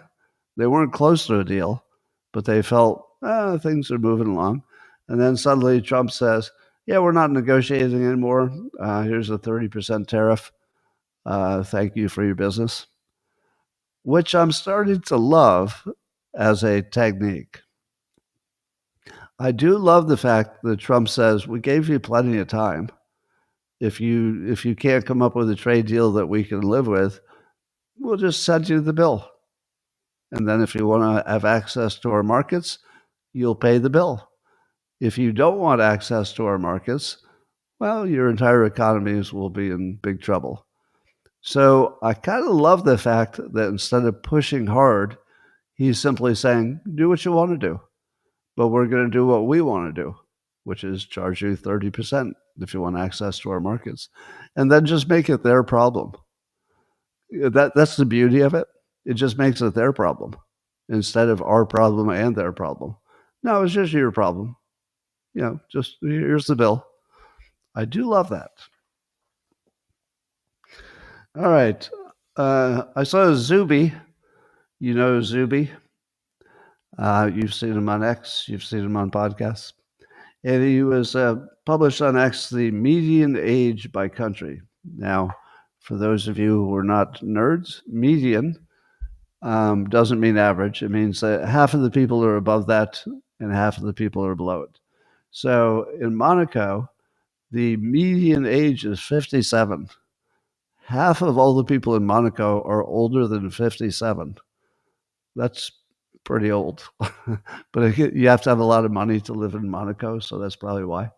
A: They weren't close to a deal, but they felt things are moving along. And then suddenly Trump says, yeah, we're not negotiating anymore. Here's a 30% tariff. Thank you for your business, which I'm starting to love as a technique. I do love the fact that Trump says, we gave you plenty of time. If you can't come up with a trade deal that we can live with, we'll just send you the bill. And then if you want to have access to our markets, you'll pay the bill. If you don't want access to our markets, well, your entire economies will be in big trouble. So I kind of love the fact that instead of pushing hard, he's simply saying, do what you want to do, but we're going to do what we want to do, which is charge you 30% if you want access to our markets, and then just make it their problem. That's the beauty of it. It just makes it their problem instead of our problem and their problem. No, it's just your problem. Just here's the bill. I do love that. All right. I saw Zuby. You know Zuby. You've seen him on X. You've seen him on podcasts. And he was published on X, the median age by country. Now, for those of you who are not nerds, median doesn't mean average. It means that half of the people are above that and half of the people are below it. So in Monaco, the median age is 57. Half of all the people in Monaco are older than 57. That's pretty old. But you have to have a lot of money to live in Monaco, so that's probably why.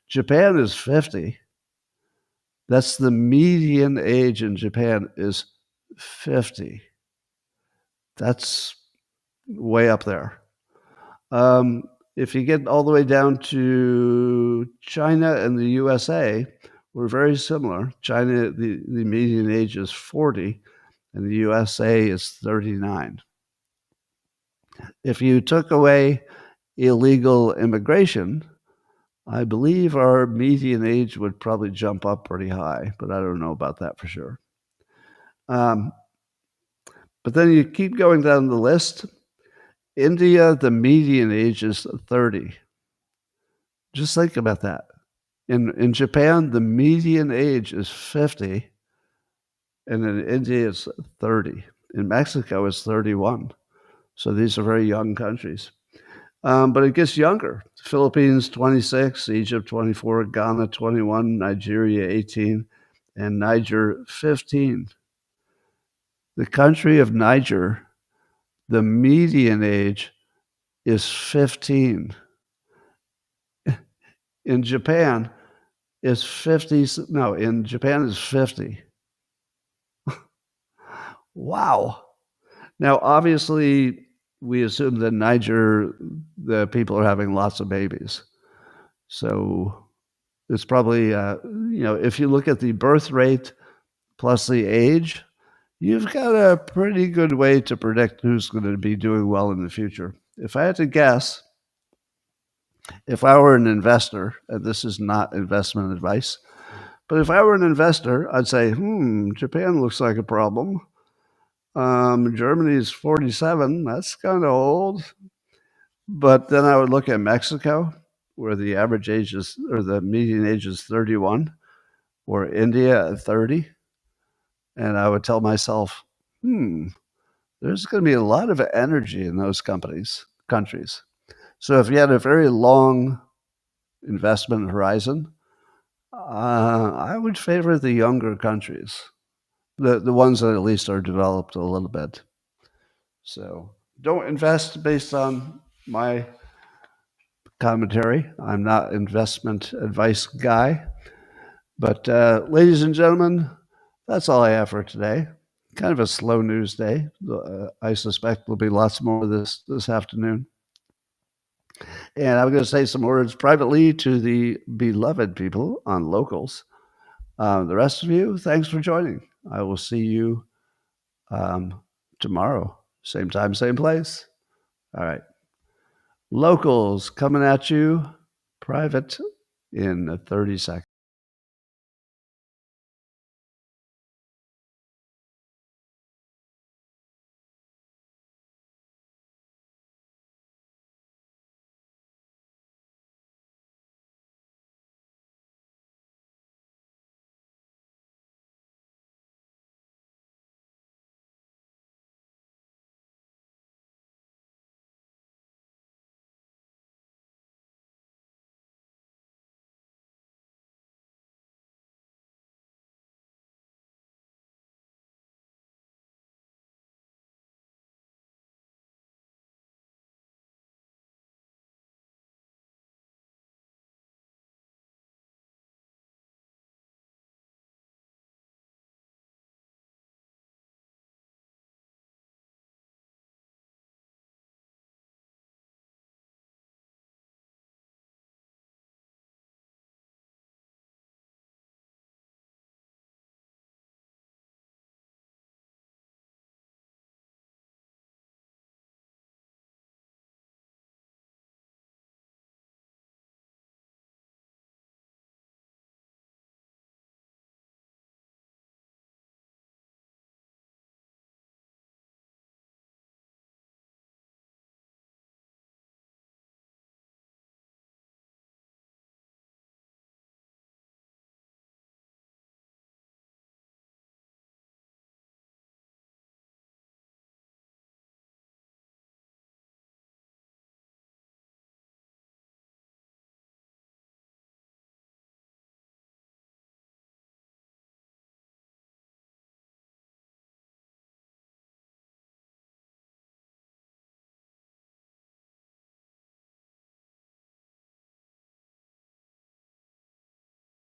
A: Japan is 50. That's the median age in Japan is 50. That's way up there. If you get all the way down to China and the USA, we're very similar. China, the median age is 40, and the USA is 39. If you took away illegal immigration, I believe our median age would probably jump up pretty high, but I don't know about that for sure. But then you keep going down the list. India, the median age is 30. Just think about that. In Japan, the median age is 50, and in India, it's 30. In Mexico, it's 31. So these are very young countries. But it gets younger. Philippines, 26, Egypt, 24, Ghana, 21, Nigeria, 18, and Niger, 15. The country of Niger, the median age is 15. In Japan, is 50. No, in Japan is 50. Wow. Now, obviously, we assume that Niger, the people are having lots of babies. So it's probably, if you look at the birth rate plus the age, you've got a pretty good way to predict who's going to be doing well in the future. If I had to guess, if I were an investor, and this is not investment advice, but if I were an investor, I'd say, Japan looks like a problem. Germany's 47. That's kind of old. But then I would look at Mexico, where the average age is, or the median age is 31, or India at 30. And I would tell myself, there's going to be a lot of energy in those countries. So if you had a very long investment horizon, I would favor the younger countries, the ones that at least are developed a little bit. So don't invest based on my commentary. I'm not investment advice guy. But ladies and gentlemen, that's all I have for today. Kind of a slow news day. I suspect there'll be lots more this afternoon. And I'm going to say some words privately to the beloved people on Locals. The rest of you, thanks for joining. I will see you tomorrow. Same time, same place. All right. Locals coming at you private in 30 seconds.